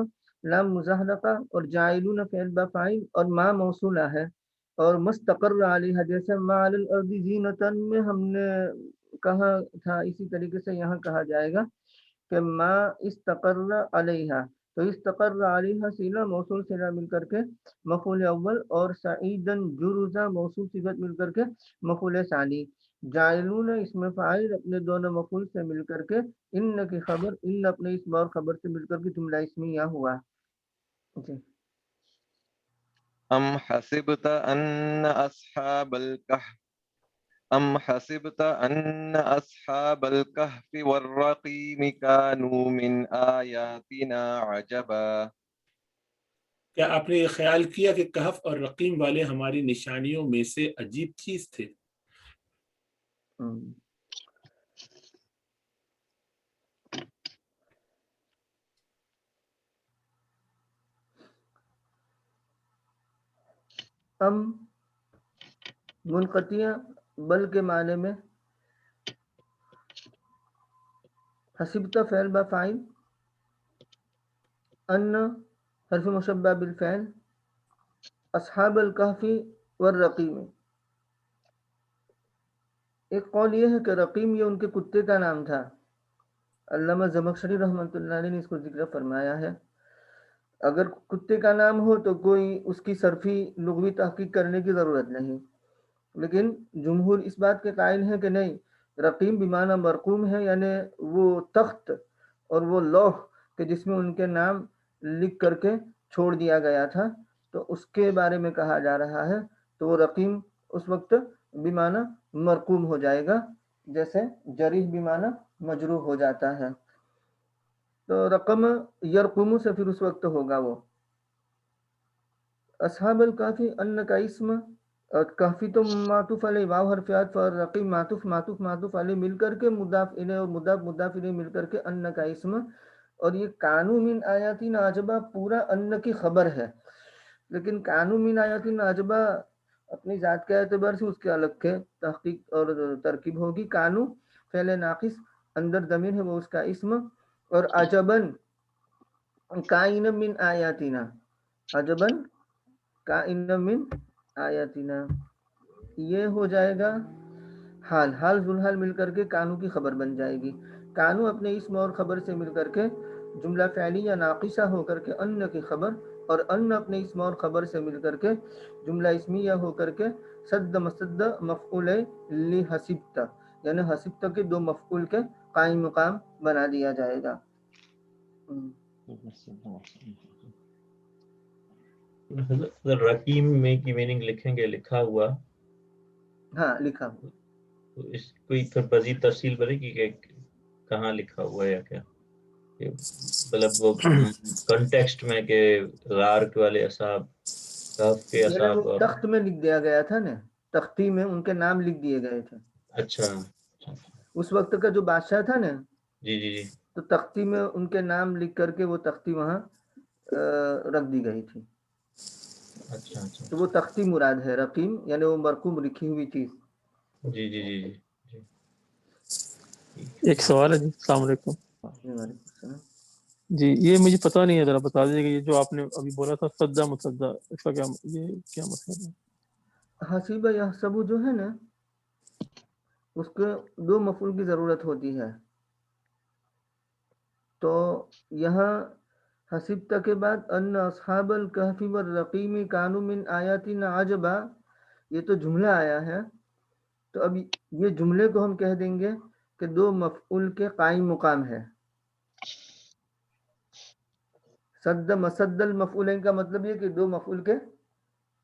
لام مزحلقہ، اور جاعلون فعل بفاعل، اور ما موصولہ ہے، اور مستقر علیہ، جیسے ما علی الارض زینتاً میں ہم نے کہا تھا، اسی طریقے سے یہاں کہا جائے گا کہ ما استقر علیہ، تو استقر علیہ صیغہ موصول صیغہ مل کر کے مفعول اول، اور سعیداً جرزا موصول صفت مل کر کے مفعول ثانی، جاعلون اسم فاعل اپنے دونوں مفعول سے مل کر کے، ان کی خبر، ان اپنے اسم اور خبر سے مل کر کے جملہ اسمیہ ہوا۔ جی أَمْ حَسِبْتَ أَنَّ أَصْحَابَ الْكَهْفِ وَالرَّقِيمِ كَانُوا مِنْ آيَاتِنَا عَجَبًا، کیا آپ نے یہ خیال کیا کہ کہف اور رقیم والے ہماری نشانیوں میں سے عجیب چیز تھے؟ ام منقطع بل کے معنی میں، حسبت فعل بفاعل، ان حرف مشبہ بالفعل، اصحاب الکہف والرقیم۔ ایک قول یہ ہے کہ رقیم یہ ان کے کتے کا نام تھا، علامہ زمخشری رحمۃ اللہ علیہ نے اس کو ذکر فرمایا ہے۔ اگر کتے کا نام ہو تو کوئی اس کی صرفی لغوی تحقیق کرنے کی ضرورت نہیں، لیکن جمہور اس بات کے قائل ہیں کہ نہیں، رقیم بمعنی مرقوم ہے، یعنی وہ تخت اور وہ لوح کہ جس میں ان کے نام لکھ کر کے چھوڑ دیا گیا تھا، تو اس کے بارے میں کہا جا رہا ہے، تو وہ رقیم اس وقت بمعنی مرقوم ہو جائے گا، جیسے جریح بمعنی مجروح ہو جاتا ہے، تو رقم یرقم سے پھر اس وقت ہوگا وہ۔ اصحاب الکافی ان کا اسم، اور کافی تو معطوف علیہ، واو حرف عطف، اور رقیم معطوف علیہ مل کر کے مضاف الیہ، اور مضاف الیہ مل کر کے ان کا اسم، اور یہ کانو من آیاتنا عجبا پورا ان کی خبر ہے، لیکن کانو من آیاتنا عجبا اپنی ذات کے اعتبار سے اس کے الگ کے تحقیق اور ترکیب ہوگی۔ کانو فعل ناقص، اندر ضمیر ہے وہ اس کا اسم، اور عجبن کائن من آیاتنا، عجبن کائن من آیاتنا، یہ ہو جائے گا حال ذوالحال مل کر کے کانو کی خبر بن جائے گی۔ کانو اپنے اسم اور خبر سے مل کر کے جملہ فعلی یا ناقصہ ہو کر کے ان کی خبر، اور ان اپنے اسم اور خبر سے مل کر کے جملہ اسمیہ ہو کر کے صد مسد مفعول لحسبت، یعنی حسبت کے دو مفعول کے قائم مقام بنا دیا جائے گا۔ رقیم میں کی میننگ لکھیں گے لکھا ہوا، ہاں لکھا، تو اس کوئی مزید تفصیل بنے گی کہ کہاں لکھا ہوا ہے یا کیا، مطلب وہ کنٹیکسٹ میں کہ غار والے اصحاب، کہف کے اصحاب، اور تخت میں لکھ دیا گیا تھا نا، تختی میں ان کے نام لکھ دیے گئے تھے۔ اچھا اس وقت کا جو بادشاہ تھا نا، جی جی جی، تو تختی میں ان کے نام لکھ کر کے وہ تختی وہاں رکھ دی گئی تھی، اچھا اچھا تو وہ تختی مراد ہے، رقیم یعنی وہ مرقوم لکھی ہوئی چیز۔ جی جی جی جی۔ ایک سوال ہے جی، السلام علیکم وعلیکم السلام۔ جی، یہ مجھے پتہ نہیں ہے، ذرا بتا دیجیے کہ یہ جو آپ نے ابھی بولا تھا سجدہ مسجدہ، اس کا یہ کیا مطلب ہے؟ حسیبہ یحسبو جو ہے نا، اس کے دو مفعول کی ضرورت ہوتی ہے، تو یہاں حسبت کے بعد ان اصحاب الکہف والرقیم کانوا من آیاتنا عجبا، یہ تو جملہ آیا ہے، تو اب یہ جملے کو ہم کہہ دیں گے کہ دو مفعول کے قائم مقام ہے۔ صد مسد المفعولین کا مطلب یہ کہ دو مفعول کے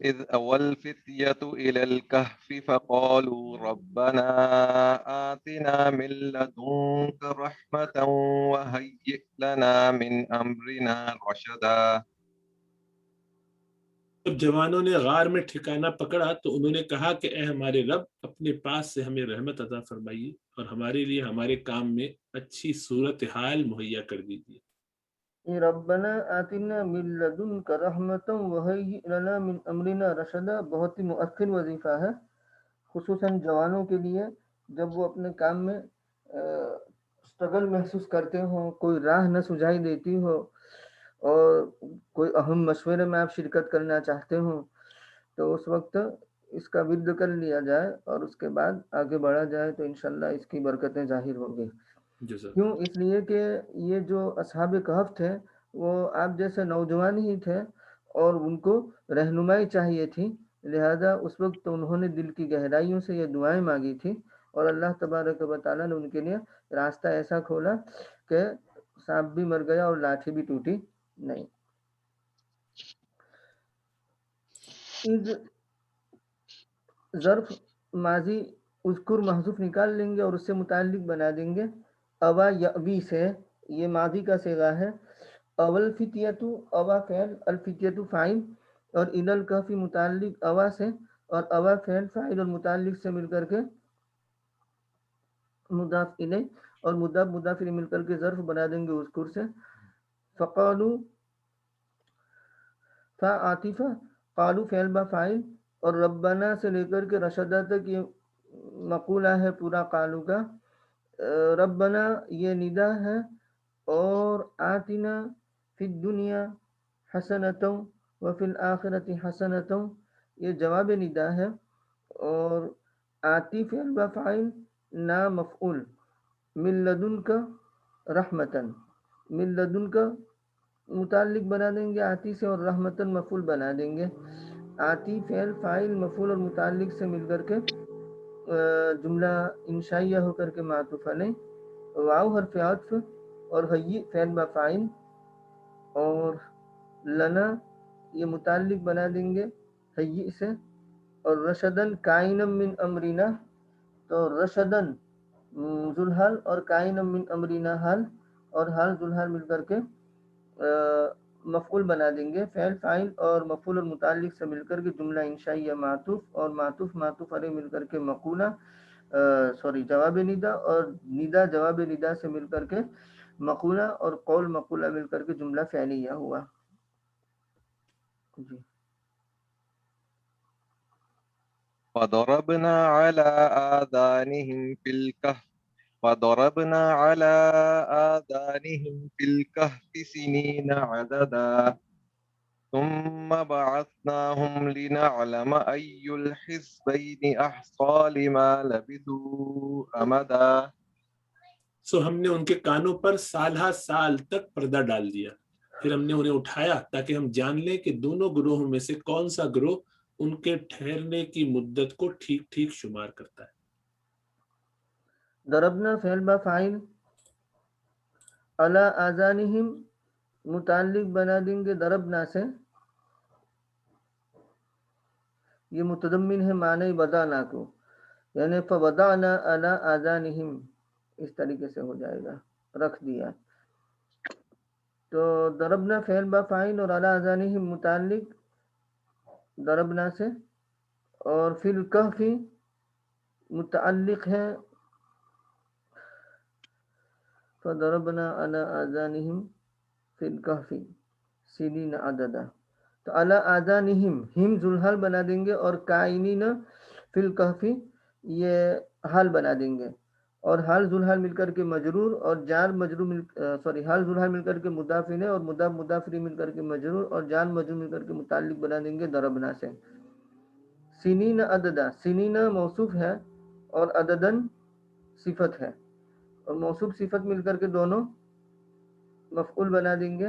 إذ أوى الفتية إلى الكهف فقالوا ربنا آتنا من لدنك رحمة وهيئ لنا من أمرنا رشدا. جب جوانوں نے غار میں ٹھکانہ پکڑا تو انہوں نے کہا کہ اے ہمارے رب اپنے پاس سے ہمیں رحمت عطا فرمائیے اور ہمارے لیے ہمارے کام میں اچھی صورتحال مہیا کر دیجیے. ربنا آتنا من لدنک رحمتا وہیئ لنا من امرنا رشدا بہت ہی مؤثر وظیفہ ہے، خصوصاً جوانوں کے لیے جب وہ اپنے کام میں اسٹرگل محسوس کرتے ہوں، کوئی راہ نہ سجائی دیتی ہو اور کوئی اہم مشورے میں آپ شرکت کرنا چاہتے ہوں تو اس وقت اس کا ورد کر لیا جائے اور اس کے بعد آگے بڑھا جائے تو انشاءاللہ اس کی برکتیں ظاہر ہوں گی. کیوں؟ اس لیے کہ یہ جو اصحاب کہف تھے وہ آپ جیسے نوجوان ہی تھے اور ان کو رہنمائی چاہیے تھی، لہذا اس وقت انہوں نے دل کی گہرائیوں سے یہ دعائیں مانگی تھی اور اللہ تبارک و تعالیٰ نے ان کے لیے راستہ ایسا کھولا کہ سانپ بھی مر گیا اور لاٹھی بھی ٹوٹی نہیں. ظرف ماضی اذکر محذوف نکال لیں گے اور اس سے متعلق بنا دیں گے اوا یأوی سے، یہ ماضی کا صیغہ ہے. اول فتیتو اوا فعل، الفتیتو فاعل اور الی الکہف متعلق اوا سے، اور اوا فعل فاعل اور متعلق سے مل کر کے مضاف الیہ اور مضاف الیہ مل کر کے ظرف بنا دیں گے اذکر سے. فقالو فا عاطفہ، قالو فعل با فاعل اور ربنا سے لے کر کے رشدہ تک یہ مقولہ ہے پورا قالو کا. ربنا یہ ندا ہے اور آتنا فی الدنیا حسنۃ وفی الآخرۃ حسنۃ یہ جواب ندا ہے اور آتی فعل با فاعل نا مفعول، من لدنک رحمتن، من لدنک متعلق بنا دیں گے آتی سے اور رحمتن مفعول بنا دیں گے. آتی فعل فاعل مفعول اور متعلق سے مل کر کے جملہ انشائیہ ہو کر کے معطوف علیہ. واو حرف عطف اور حیئ فعل با فاعل اور لنا یہ متعلق بنا دیں گے حیئ سے اور رشدن کائنم من امرنا، تو رشدن ذوالحال اور کائنم من امرنا حال اور حال ذوالحال مل کر کے مفعول بنا دیں گے. فعل فاعل اور مفعول اور متعلق سے مل کر کے جملہ انشائیہ معطوف اور معطوف علیہ مل کر کے مقولہ جواب ندا اور ندا جواب ندا سے مل کر کے مقولہ اور قول مقولہ مل کر کے جملہ فعلیہ ہوا. جی فضربنا على آذانهم في الكهف فضربنا على آذانهم في الكهف سنين عددا ثم بعثناهم لنعلم أي الحزبين أحصى لما لبثوا أمدا. سو ہم نے ان کے کانوں پر سالہ سال تک پردہ ڈال دیا، پھر ہم نے انہیں اٹھایا تاکہ ہم جان لیں کہ دونوں گروہوں میں سے کون سا گروہ ان کے ٹھہرنے کی مدت کو ٹھیک ٹھیک شمار کرتا ہے. ضربنا فعل با فاعل علی آذانہم متعلق بنا دیں گے ضربنا سے، یہ متضمن ہے معنی وضعنا کو، یعنی فوضعنا علی آذانہم، اس طریقے سے ہو جائے گا رکھ دیا. تو ضربنا فعل با فاعل اور علی آذانہم متعلق ضربنا سے اور فی الکہف متعلق ہے فضربنا علی آذانہم فی الکہف سنین عددا. تو علی آذانہم ہم ذوالحال بنا دیں گے اور کائنین فی الکہف یہ حال بنا دیں گے اور حال ذوالحال مل کر کے مجرور اور جار مجرور حال ذوالحال مل کر کے مضاف الیہ اور مضاف الیہ مل کر کے مجرور اور جار مجرور مل کر کے متعلق بنا دیں گے ضربنا سے. سنین عددا، سنین موصوف ہے اور عددن صفت ہے اور موصوف صفت مل کر کے دونوں مفعول بنا دیں گے.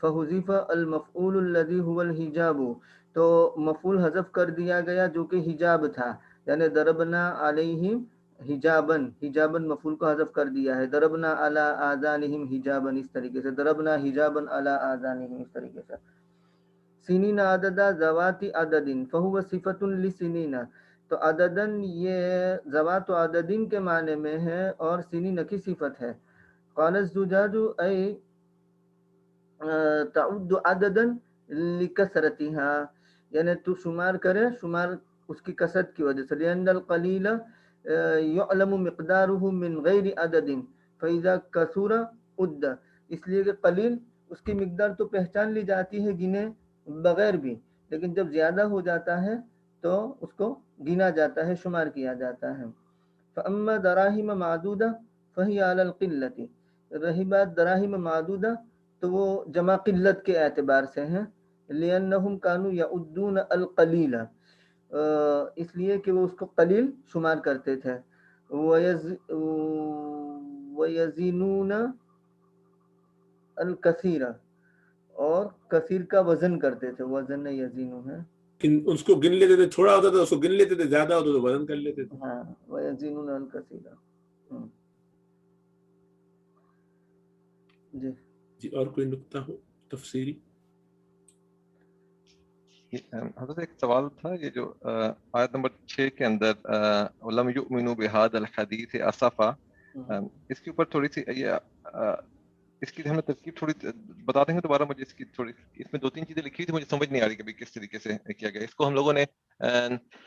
فحذف المفعول الذي هو الحجاب، تو مفعول حذف کر دیا گیا جو کہ حجاب تھا، یعنی ضربنا علیہم حجابن، حجابن مفعول کو حذف کر دیا ہے، ضربنا علی آذانہم حجابن اس طریقے سے، ضربنا حجابن علی آذانہم اس طریقے سے. سنین عدد ذوات عدد فہو صفت لسنین، تو عددن یہ ذوات عددین کے معنی میں ہے اور سنین کی صفت ہے. قال الزجاج ای تعد عددا لکثرتها، یعنی تو شمار کرے، شمار اس کی کثرت کی وجہ سے، لأن القلیل یعلم مقدارہ من غیر عدد فاذا کثر عد، اس لیے کہ قلیل اس کی مقدار تو پہچان لی جاتی ہے گنے بغیر بھی، لیکن جب زیادہ ہو جاتا ہے تو اس کو گنا جاتا ہے، شمار کیا جاتا ہے. فاما دراہم معدودہ فہی علی القلۃ، رہی بات دراہم معدودہ تو وہ جمع قلت کے اعتبار سے ہیں، لأنہم کانوا یعدون القلیل، اس لیے کہ وہ اس کو قلیل شمار کرتے تھے. ویزنون الکثیر، اور کثیر کا وزن کرتے تھے، وزن یزینو ہے، اس کو گن لیتے تھے، تھوڑا ہوتا تھا اس کو گن لیتے تھے، زیادہ ہوتا تو وزن کر لیتے تھے. ہاں ویزنون الکثیر. جی جی اور کوئی نقطہ ہو تفسیری؟ حضرت ایک سوال تھا، یہ جو آیت نمبر 6 کے اندر لم یؤمنوا بهذا الحدیث اسفا، اس کے اوپر تھوڑی سی اس کی ہمیں ترکیب تھوڑی بتا دیں گے دوبارہ؟ مجھے اس کی تھوڑی، اس میں 2-3 چیزیں لکھی تھی، مجھے سمجھ نہیں آ رہی کہ کس طریقے سے کیا گیا. اس کو ہم لوگوں نے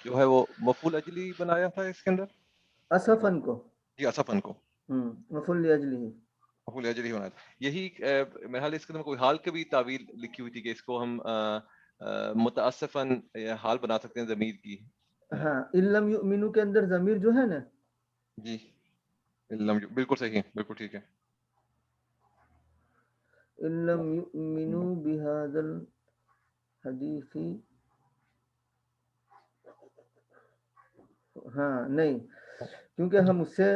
جو ہے وہ مفعول اجلی بنایا تھا اس کے اندر، اسفن کو، جی اسفن کو مفعول لاجلہ، مفعول اجلی بنایا تھا. یہی میرے خیال اس کے اندر کوئی حال کی بھی تعویل لکھی ہوئی تھی کہ اس کو ہم متاسفاً حال بنا سکتے ہیں ضمیر کی. ہاں ان لم یؤمنوا کے اندر ضمیر جو ہے نا، جی بالکل صحیح، بالکل ٹھیک ہے. ان لم یؤمنوا بهذا الحدیث، ہاں نہیں، کیونکہ ہم اس سے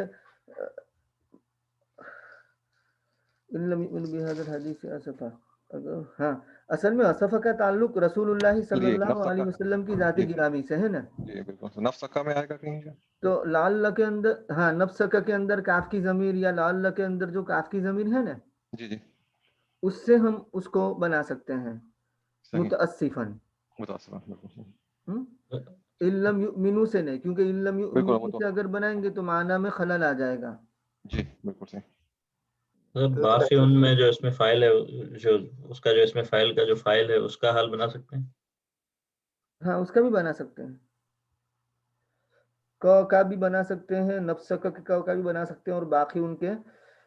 ان لم یؤمنوا بهذا الحدیث اسفا، ہاں اصل میں اسفا کا تعلق رسول اللہ صلی اللہ علیہ وسلم کی ذات گرامی سے ہے نا. جی بالکل، نفس کا میں آئے گا کہیں گے تو لعل کے اندر، ہاں نفس کا کے اندر کاف کی ضمیر، یا لعل کے اندر جو کاف کی ضمیر ہے نا، جی جی اس سے ہم اس کو بنا سکتے ہیں صحیح، متاسفاً. متاسفاً بالکل صحیح. ان لم یؤمنوا سے نہیں، کیونکہ ان لم بالکل یؤمنوا سے اگر بنائیں گے تو معنی میں خلل آ جائے گا. جی بالکل صحیح. باقی ان میں جو اس میں فائل ہے، جو اس کا جو اس میں فائل کا جو فائل ہے اس کا حال بنا سکتے ہیں. ہاں اس کا بھی بنا سکتے ہیں، کا بھی بنا سکتے ہیں، نفس کا بھی بنا سکتے ہیں، اور باقی ان کے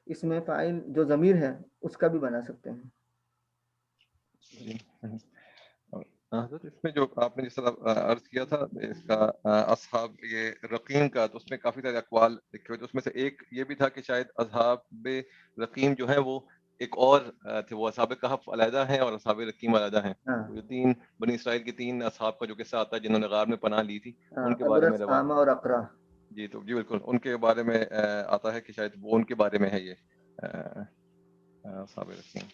اس میں فاعل جو ضمیر ہے اس کا بھی بنا سکتے ہیں. حضرت اس میں جو آپ نے جس طرح عرض کیا تھا اس کا اصحاب یہ رقیم کا، تو اس میں کافی سارے اقوال لکھے ہوئے تھے. اس میں سے ایک یہ بھی تھا کہ شاید اصحاب رقیم جو ہیں وہ ایک اور تھے، وہ اصحاب کہف علیحدہ ہیں اور اصحاب رقیم علیحدہ ہیں. یہ 3 بنی اسرائیل کے 3 اصحاب کا جو قصہ آتا ہے جنہوں نے غار میں پناہ لی تھی، ان کے بارے میں عامہ اور اقرا. جی تو جی بالکل ان کے بارے میں آتا ہے کہ شاید وہ ان کے بارے میں ہے یہ اصحاب رقیم.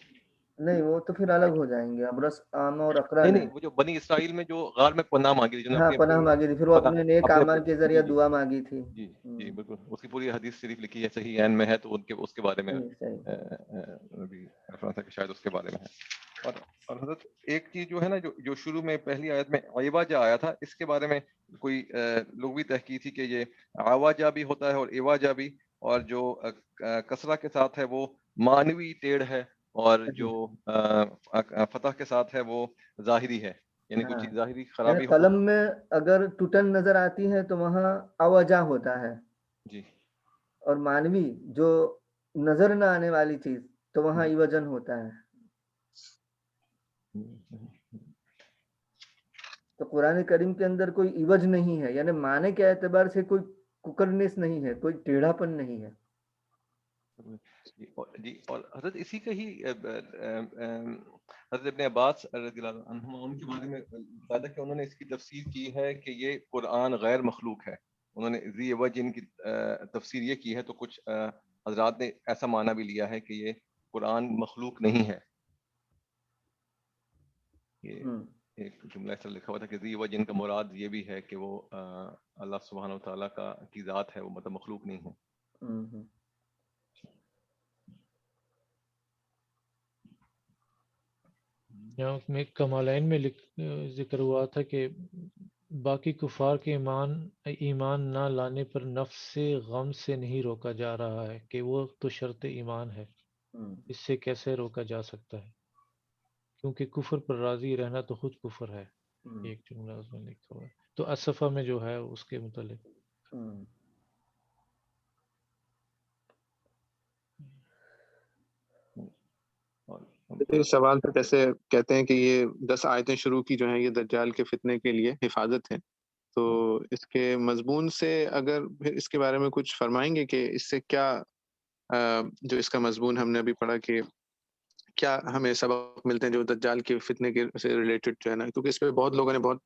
نہیں وہ تو پھر الگ ہو جائیں گے، ابرس عامہ اور اقرا نہیں وہ جو بنی اسرائیل میں جو غار میں پناہ مانگی تھی، ہاں پناہ مانگی تھی، پھر وہ اپنے نیک اعمال کے ذریعے جی دعا مانگی تھی. جی جی بالکل، اس کی پوری حدیث شریف لکھی ہے، صحیح عین میں ہے، تو ان کے اس کے بارے میں بھی ریفرنس ہے کہ شاید اس کے بارے میں ہے. اور حضرت ایک چیز جو ہے نا، جو شروع میں پہلی آیت میں ایواجا آیا تھا، اس کے بارے میں کوئی لوگ بھی تحقیق تھی کہ یہ آواجا بھی ہوتا ہے اور ایواجا بھی، اور جو کسرہ کے ساتھ ہے وہ معنوی ٹیڑھ ہے، اور جو فتح کے ساتھ ہے وہ ظاہری ہے، یعنی کوئی چیز ظاہری خرابی ہو. قلم میں اگر ٹوٹن نظر آتی ہے تو وہاں اوجا ہوتا ہے جی، اور معنوی جو نظر نہ آنے والی چیز تو وہاں ایوجن ہوتا ہے. تو قرآن کریم کے اندر کوئی ایوج نہیں ہے، یعنی معنی کے اعتبار سے کوئی ککرنس نہیں ہے، کوئی ٹیڑھا پن نہیں ہے. جی اور حضرت اسی کا ہی حضرت ابن عباس رضی اللہ عنہما ان کے بارے میں بتایا کہ انہوں نے اس کی تفسیر کی ہے کہ یہ قرآن غیر مخلوق ہے. انہوں نے ذی وجہ ان کی تفسیر یہ کی ہے، تو کچھ حضرات نے ایسا معنی بھی لیا ہے کہ یہ قرآن مخلوق نہیں ہے. یہ ایک جملہ ایسا لکھا ہوا تھا کہ ذی وجن کا مراد یہ بھی ہے کہ وہ اللہ سبحانہ و تعالیٰ کی ذات ہے، وہ مطلب مخلوق نہیں ہے. یہاں میں کمالین میں ذکر ہوا تھا کہ باقی کفار کے ایمان نہ لانے پر نفس سے غم سے نہیں روکا جا رہا ہے کہ وہ تو شرط ایمان ہے، اس سے کیسے روکا جا سکتا ہے، کیونکہ کفر پر راضی رہنا تو خود کفر ہے. ایک جملہ اس میں لکھا ہوا ہے تو اسفہ میں جو ہے اس کے متعلق. پھر سوال تھا جیسے کہتے ہیں کہ یہ 10 آیتیں شروع کی جو ہیں یہ دجال کے فتنے کے لیے حفاظت ہے، تو اس کے مضمون سے اگر پھر اس کے بارے میں کچھ فرمائیں گے کہ اس سے کیا جو اس کا مضمون ہم نے ابھی پڑھا کہ کیا ہمیں سبق ملتے ہیں جو دجال کے فتنے کے سے ریلیٹڈ جو ہے نا، کیونکہ اس پہ بہت لوگوں نے بہت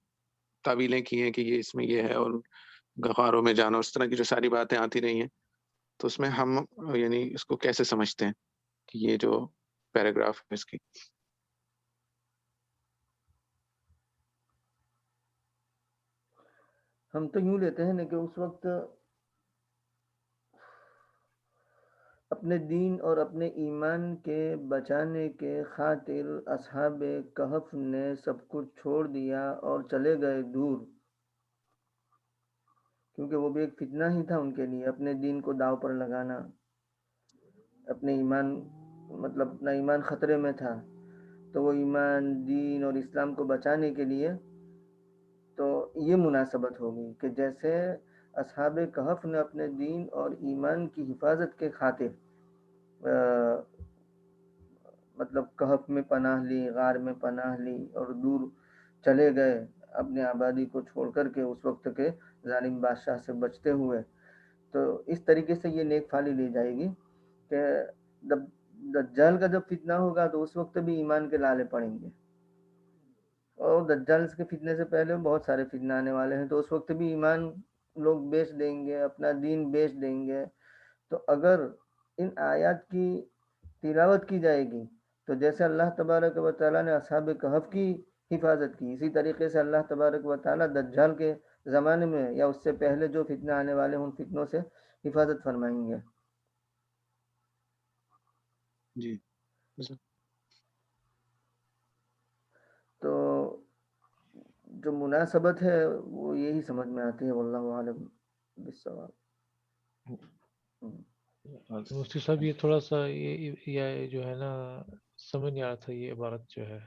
تعویلیں کی ہیں کہ یہ اس میں یہ ہے اور غاروں میں جانا اس طرح کی جو ساری باتیں آتی رہی ہیں، تو اس میں ہم یعنی اس کو کیسے سمجھتے ہیں کہ یہ جو پیراگراف ہے اس کی. ہم تو یوں لیتے ہیں نا کہ اس وقت اپنے دین اور اپنے ایمان کے بچانے کے خاطر اصحاب کہف نے سب کچھ چھوڑ دیا اور چلے گئے دور، کیونکہ وہ بھی ایک فتنہ ہی تھا ان کے لیے، اپنے دین کو داؤ پر لگانا، اپنے ایمان مطلب اپنا ایمان خطرے میں تھا، تو وہ ایمان دین اور اسلام کو بچانے کے لیے تو یہ مناسبت ہوگی کہ جیسے اصحاب کہف نے اپنے دین اور ایمان کی حفاظت کے خاطر مطلب کہف میں پناہ لی، غار میں پناہ لی اور دور چلے گئے اپنے آبادی کو چھوڑ کر کے اس وقت کے ظالم بادشاہ سے بچتے ہوئے، تو اس طریقے سے یہ نیک فالی لی جائے گی کہ دجال کا جب فتنہ ہوگا تو اس وقت بھی ایمان کے لالے پڑیں گے، اور دجال کے فتنے سے پہلے بہت سارے فتنے آنے والے ہیں، تو اس وقت بھی ایمان لوگ بیچ دیں گے، اپنا دین بیچ دیں گے. تو اگر ان آیات کی تلاوت کی جائے گی تو جیسے اللہ تبارک و تعالیٰ نے اصحاب کہف کی حفاظت کی، اسی طریقے سے اللہ تبارک و تعالیٰ دجال کے زمانے میں یا اس سے پہلے جو فتنے آنے والے ہیں ان فتنوں سے حفاظت فرمائیں گے. جی تو جو مناسبت ہے وہ یہی سمجھ میں آتی ہے، واللہ عالم بالصواب. مفتی صاحب یہ تھوڑا سا یہ جو ہے نا سمجھ نہیں آ رہا تھا یہ عبارت جو ہے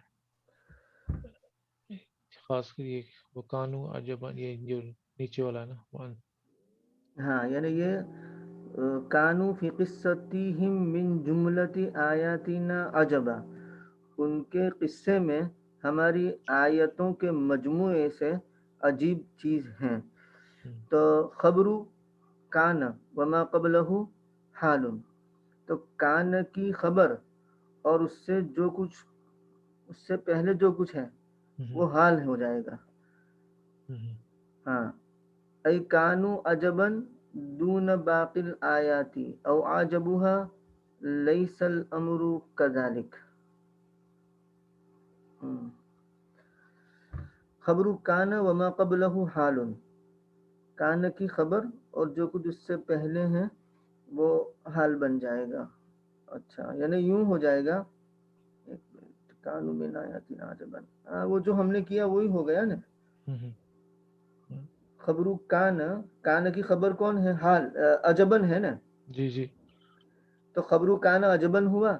خاص کر یہ وہ قانون عجب، یہ جو نیچے والا ہے نا. ہاں یعنی یہ کانو فی قصتہم من جملت آیاتنا عجبا، ان کے قصے میں ہماری آیتوں کے مجموعے سے عجیب چیز ہیں. تو خبرو کان وما قبلہ حال، تو کان کی خبر اور اس سے جو کچھ اس سے پہلے جو کچھ ہے وہ حال ہو جائے گا. ہاں ای کانو عجبن دون باقی الآیات او عجبها لیس الامر کذالک. خبر کان وما قبلہ حال، کان کی خبر اور جو کچھ اس سے پہلے ہیں وہ حال بن جائے گا. اچھا یعنی یوں ہو جائے گا، کانو من آیاتنا عجبن، وہ جو ہم نے کیا وہی ہو گیا نا. خبرو کان، کان کی خبر کون ہے؟ حال عجبن ہے نا. جی جی. تو خبرو کان عجبن ہوا،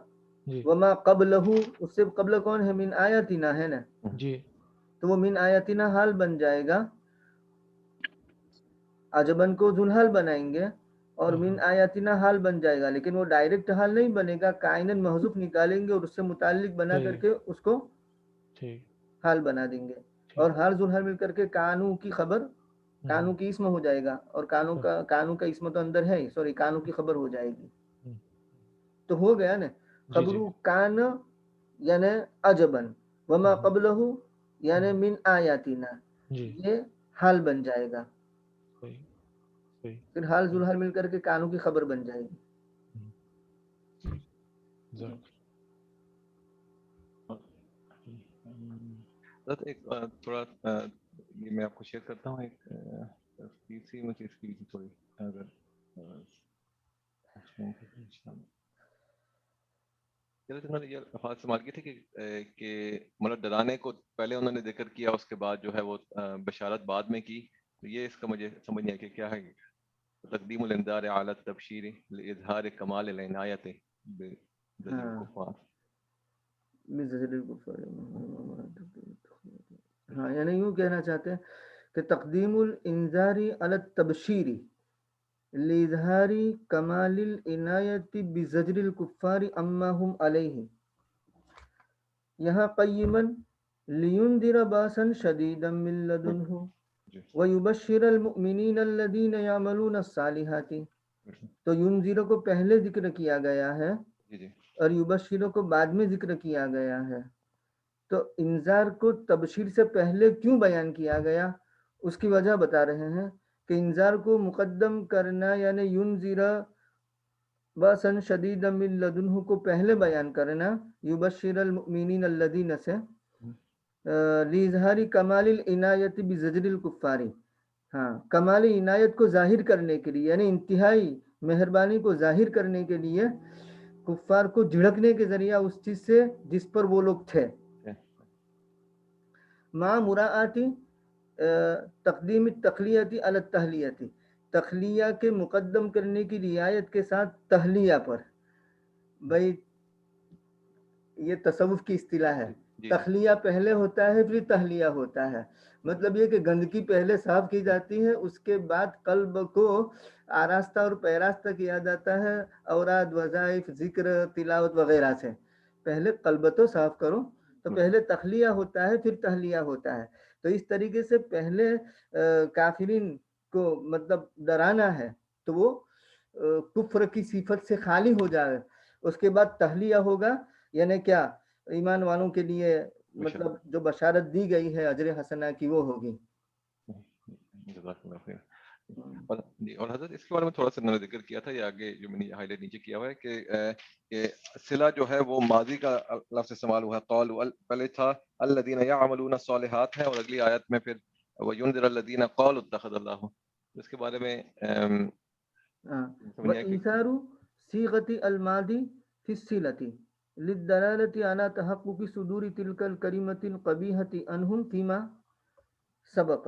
وما قبلہ اس سے قبل کون ہے؟ من آیاتنا ہے نا. جی. تو وہ من آیاتنا حال بن جائے گا، عجبن کو ذوالحال بنائیں گے اور من آیاتنا حال بن جائے گا، لیکن وہ ڈائریکٹ حال نہیں بنے گا، کائنن محذوف نکالیں گے اور اس سے متعلق بنا کر کے اس کو حال بنا دیں گے، اور حال ذوالحال مل کر کے کانو کی خبر، کانو کی اسم ہو جائے گا، اور کانو کا اسم تو اندر ہے، سوری کانو کی خبر ہو جائے گی. تو ہو گیا نا خبرو کان یعنی عجبن، وما قبلہ یعنی من آیاتنا، یہ حال بن جائے گا، پھر حال ذوالحال مل کر کے کانو کی خبر بن جائے گی. ایک تھوڑا یہ میں آپ کو شیئر کرتا ہوں ایک تفصیل مجھے اس کی تھوڑی اگر انہوں نے یہ الفاظ استعمال کیے تھے کہ مطلب ڈرانے کو پہلے انہوں نے ذکر کیا، اس کے بعد جو ہے وہ بشارت بعد میں کی. تو یہ اس کا مجھے سمجھ نہیں آیا کہ کیا ہے تقدیم الانذار علی التبشیر لاظہار کمال العنایت بزجر الکفار. ہاں یعنی یوں کہنا چاہتے ہیں کہ تقدیم الانذار علی التبشیر لإظہار کمال العنایت بزجر الکفار اما هم علیہ، یہاں قیما لینذر باسا شدیدا من لدنہ ویبشر المؤمنین الذین یعملون الصالحات. تو ینذر کو پہلے ذکر کیا گیا ہے اور یبشر کو بعد میں ذکر کیا گیا ہے. تو انذار کو تبشیر سے پہلے کیوں بیان کیا گیا، اس کی وجہ بتا رہے ہیں کہ انذار کو مقدم کرنا یعنی ینذر باسا شدیدا من لدنہ کو پہلے بیان کرنا، یبشر المؤمنین الذین سے لإظہار کمال العنایت بزجر الکفار، ہاں کمال عنایت کو ظاہر کرنے کے لیے یعنی انتہائی مہربانی کو ظاہر کرنے کے لیے کفار کو جھڑکنے کے ذریعہ اس چیز سے جس پر وہ لوگ تھے. مع مراعاتی تقدیم التخلیۃ علی التہلیۃ، تخلیہ کے مقدم کرنے کی رعایت کے ساتھ تہلیہ پر. بھائی یہ تصوف کی اصطلاح ہے، تخلیہ پہلے ہوتا ہے پھر تہلیہ ہوتا ہے. مطلب یہ کہ گندگی پہلے صاف کی جاتی ہے، اس کے بعد قلب کو آراستہ اور پیراستہ کیا جاتا ہے اوراد وظائف ذکر تلاوت وغیرہ سے. پہلے قلب تو صاف کرو، تو پہلے تخلیہ ہوتا ہے پھر تہلیہ ہوتا ہے. تو اس طریقے سے پہلے کافرین کو مطلب ڈرانا ہے تو وہ کفر کی صفت سے خالی ہو جائے، اس کے بعد تہلیہ ہوگا یعنی کیا ایمان والوں کے لیے مطلب جو بشارت دی گئی ہے اجر حسنہ کی وہ ہوگی. اور حضرت اس کے بارے میں تھوڑا سا میں نے ذکر کیا تھا، یہ آگے جو میں نے ہائی لائٹ نیچے کیا ہوا ہے کہ صلہ جو ہے وہ ماضی کا لفظ استعمال ہوا ہے. قول پہلے تھا الذین یعملون الصالحات ہے، اور اگلی آیت میں پھر وینذر الذین قالوا اتخذ اللہ. اس کے بارے میں وَإِيثَارُ صِيغَةِ الْمَاضِي فِي الصِّلَةِ لِلدَّلَالَةِ عَلَى تَحَقُّقِ صُدُورِ تِلْكَ الْكَلِمَةِ الْقَبِيحَةِ عَنْهُمْ فِيمَا سَبَقَ.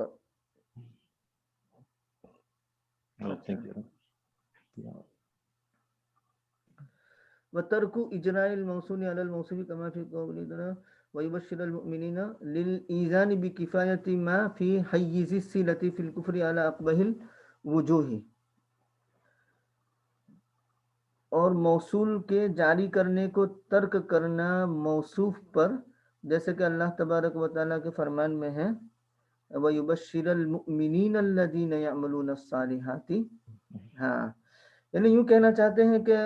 وَتَرْكُ إِجْرَاءِ الْمَوْصُولِ عَلَى الْمَوْصُوفِ كَمَا فِي قَوْلِهِ وَيُبَشِّرُ الْمُؤْمِنِينَ لِلْإِيذَانِ بِكِفَايَةِ مَا فِي حَيِّزِ الصِّلَةِ فِي الْكُفْرِ عَلَى أَقْبَحِ الْوُجُوهِ. اور موصول کے جاری کرنے کو ترک کرنا موصوف پر، جیسے کہ اللہ تبارک و تعالیٰ کے فرمان میں ہے وَيُبَشِّرَ الْمُؤْمِنِينَ الَّذِينَ يَعْمَلُونَ الصَّالِحَاتِ. ہاں یعنی یوں کہنا چاہتے ہیں کہ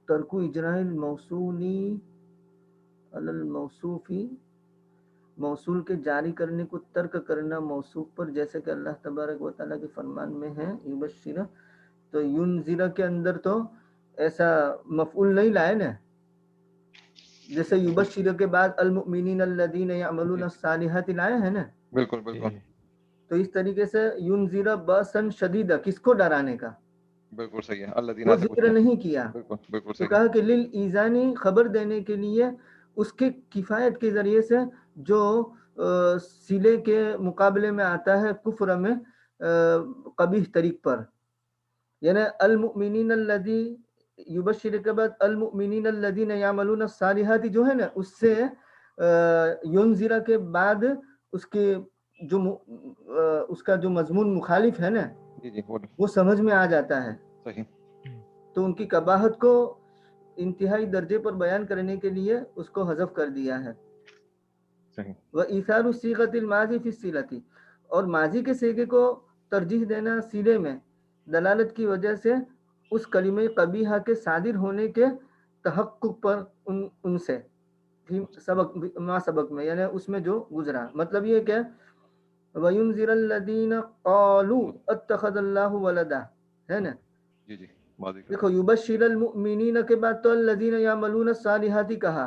ترک اجراء الموصولی علی الموصوفی، موصول کے جاری کرنے کو ترک کرنا موصوف پر، جیسے کہ اللہ تبارک و تعالیٰ کے فرمان میں ہے یبشر. تو ینذر کے اندر تو ایسا مفعول نہیں لائے نا، جیسے یبشر کے بعد المؤمنین الذین یعملون الصالحات لائے ہیں نا. بالکل بالکل. تو اس طریقے سے ینذر باسا شدیدا کس کو ڈرانے کا، بالکل صحیح ہے، الذین وہ ذکر نہیں کیا. بالکل تو کہا کہ للایذانی خبر دینے کے لیے اس کے کفایت کے ذریعے سے جو سلے کے مقابلے میں آتا ہے کفر میں قبیح طریق پر. یعنی المؤمنین الذی یبشر کے بعد المؤمنین الذین یعملون الصالحات جو ہے نا، اس سے ینذر کے بعد اس کا جو مضمون مخالف ہے نا وہ سمجھ میں آ جاتا ہے. تو ان کی قباحت کو انتہائی درجے پر بیان کرنے کے لیے اس کو حذف کر دیا ہے. وَإِيثَارُ صِيغَةِ الْمَاضِي فِي الصِّلَةِ، اور ماضی کے صیغے کو ترجیح دینا سیلے میں دلالت کی وجہ سے اس کلمہ قبیحہ کے صادر ہونے کے تحقق پر ان سے سبق میں یعنی اس میں جو گزرا. مطلب یہ کہ وَيُنذِرَ الَّذِينَ قَالُوا اتَّخَذَ اللَّهُ وَلَدًا ہے نا. دیکھو یبشر المؤمنین کے بعد تو الذین یعملون الصالحات کہا،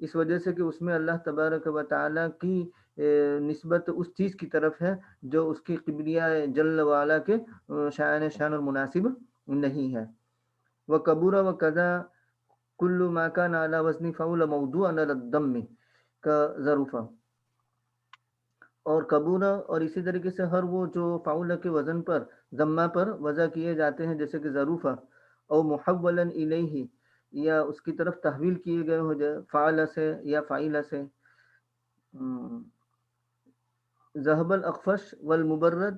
اس وجہ سے کہ اس میں اللہ تبارک و تعالیٰ کی نسبت اس چیز کی طرف ہے جو اس کی کبریاء جل والا کے شان اور مناسب نہیں ہے. وَكَبُرَ وَكَذَا كُلُّ مَا كَانَ عَلَى وَزْنِ فَعُولَ مَوْضُوعًا عَلَى الضَّمِّ كَظَرُفَ. اور کبورہ اور اسی طریقے سے ہر وہ جو فعول کے وزن پر ضمہ پر وضع کیے جاتے ہیں جیسے کہ ظروفہ او محولا الیہ یا اس کی طرف تحویل کیے گئے ہو جائے فعل سے یا فاعل سے. ذهب الاخفش والمبرد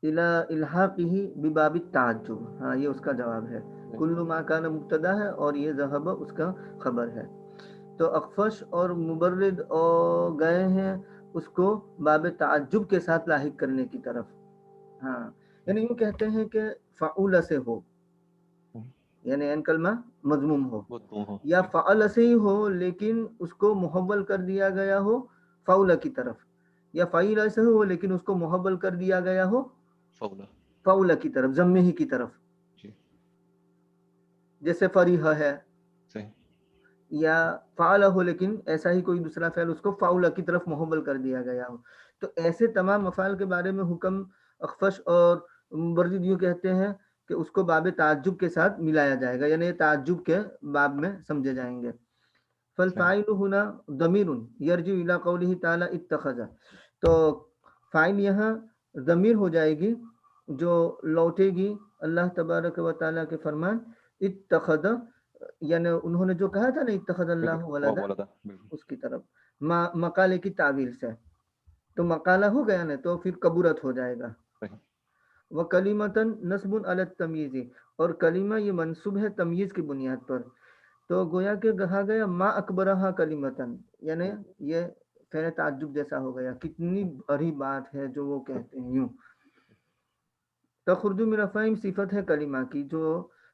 الى الحاقه بباب التعجب. ہاں یہ اس کا جواب ہے. کل ما کان مبتدا ہے اور یہ ذهب اس کا خبر ہے. تو اخفش اور مبرد گئے ہیں اس کو باب تعجب کے ساتھ لاحق کرنے کی طرف. ہاں یعنی یوں کہتے ہیں کہ فعول سے ہو یعنی ان کلمہ مضموم ہو یا فعل سے ہی ہو لیکن اس کو محول کر دیا گیا ہو فعول کی طرف یا فعیل سے ہو لیکن اس کو محول کر دیا گیا ہو فعول کی طرف ضمے ہی کی طرف. جیسے فریح ہے یا فعل ہو لیکن ایسا ہی کوئی دوسرا فعل اس کو فعول کی طرف محول کر دیا گیا ہو. تو ایسے تمام افعال کے بارے میں حکم اخفش اور مبرد یوں کہتے ہیں کہ اس کو باب تعجب کے ساتھ ملایا جائے گا یعنی تعجب کے باب میں سمجھے جائیں گے. فالفاعل هنا ضمیر یرجع الی قوله تعالی اتخذ. تو فاعل یہاں ضمیر ہو جائے گی جو لوٹے گی اللہ تبارک و تعالیٰ کے فرمان اتخذ یعنی انہوں نے جو کہا تھا نا اتخذ اللہ ولدا اس کی طرف مقالے کی تعویل سے. تو مقالہ ہو گیا نا تو پھر کبورت ہو جائے گا. وَكَلِمَةً نَصْبٌ عَلَى التَّمْيِيزِ اور کلمہ یہ منصوب ہے تمییز کی بنیاد پر. تو گویا کہ کہا گیا ما اکبرہا کلمتاً یعنی یہ فعل تعجب جیسا ہو گیا کتنی بڑی بات ہے جو وہ کہتے ہیں. یوں تخرج من افواہہم صفت ہے کلمہ کی جو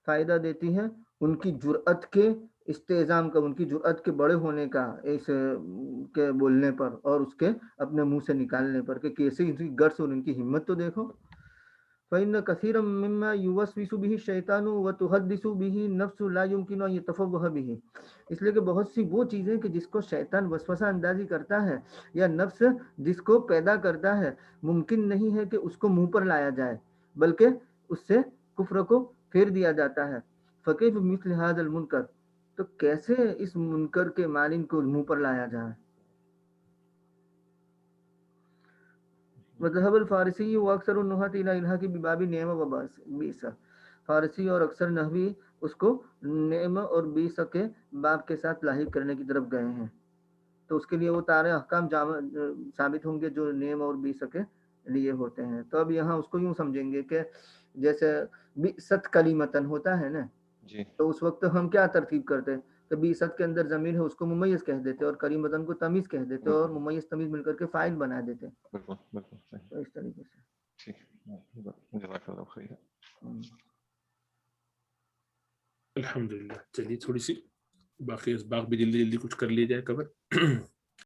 فائدہ دیتی ہے ان کی جرأت کے استعظام کا ان کی جرأت کے بڑے ہونے کا اس کے بولنے پر اور اس کے اپنے منہ سے نکالنے پر کہ کیسے ان کی گٹس اور ان کی ہمت تو دیکھو. فإن كثيرا مما يوسوس به الشيطان وتحدث به النفس لا يمكن أن يتفوه به. اس لیے کہ بہت سی وہ چیزیں کہ جس کو شیطان وسوسہ اندازی کرتا ہے یا نفس جس کو پیدا کرتا ہے ممکن نہیں ہے کہ اس کو منہ پر لایا جائے بلکہ اس سے کفر کو پھیر دیا جاتا ہے. فكيف مثل هذا المنکر تو کیسے اس منکر کے مانند کو منہ پر لایا جائے. وذهب الفارسی واکثر النحاة الى الحاق بباب نعم و بئس. فارسی اور اکثر نحوی اس کو نعم اور بئس کے باب کے ساتھ لاحق کرنے کی طرف گئے ہیں. تو اس کے لیے وہ سارے احکام ثابت ہوں گے جو نعم اور بئس کے لیے ہوتے ہیں. تو اب یہاں اس کو یوں سمجھیں گے کہ جیسے بئست کلمتن ہوتا ہے نا تو اس وقت ہم کیا ترتیب کرتے ہیں کہ بئست کے اندر ضمیر ہے اس کو ممیز کہہ دیتے اور کلمتن کو تمیز کہہ دیتے اور ممیز تمیز مل کر کے فاعل بنا دیتے. تو اس طریقے سے الحمدللہ. چلیے تھوڑی سی باقی اسباق بھی جلدی جلدی کچھ کر لیا جائے کور.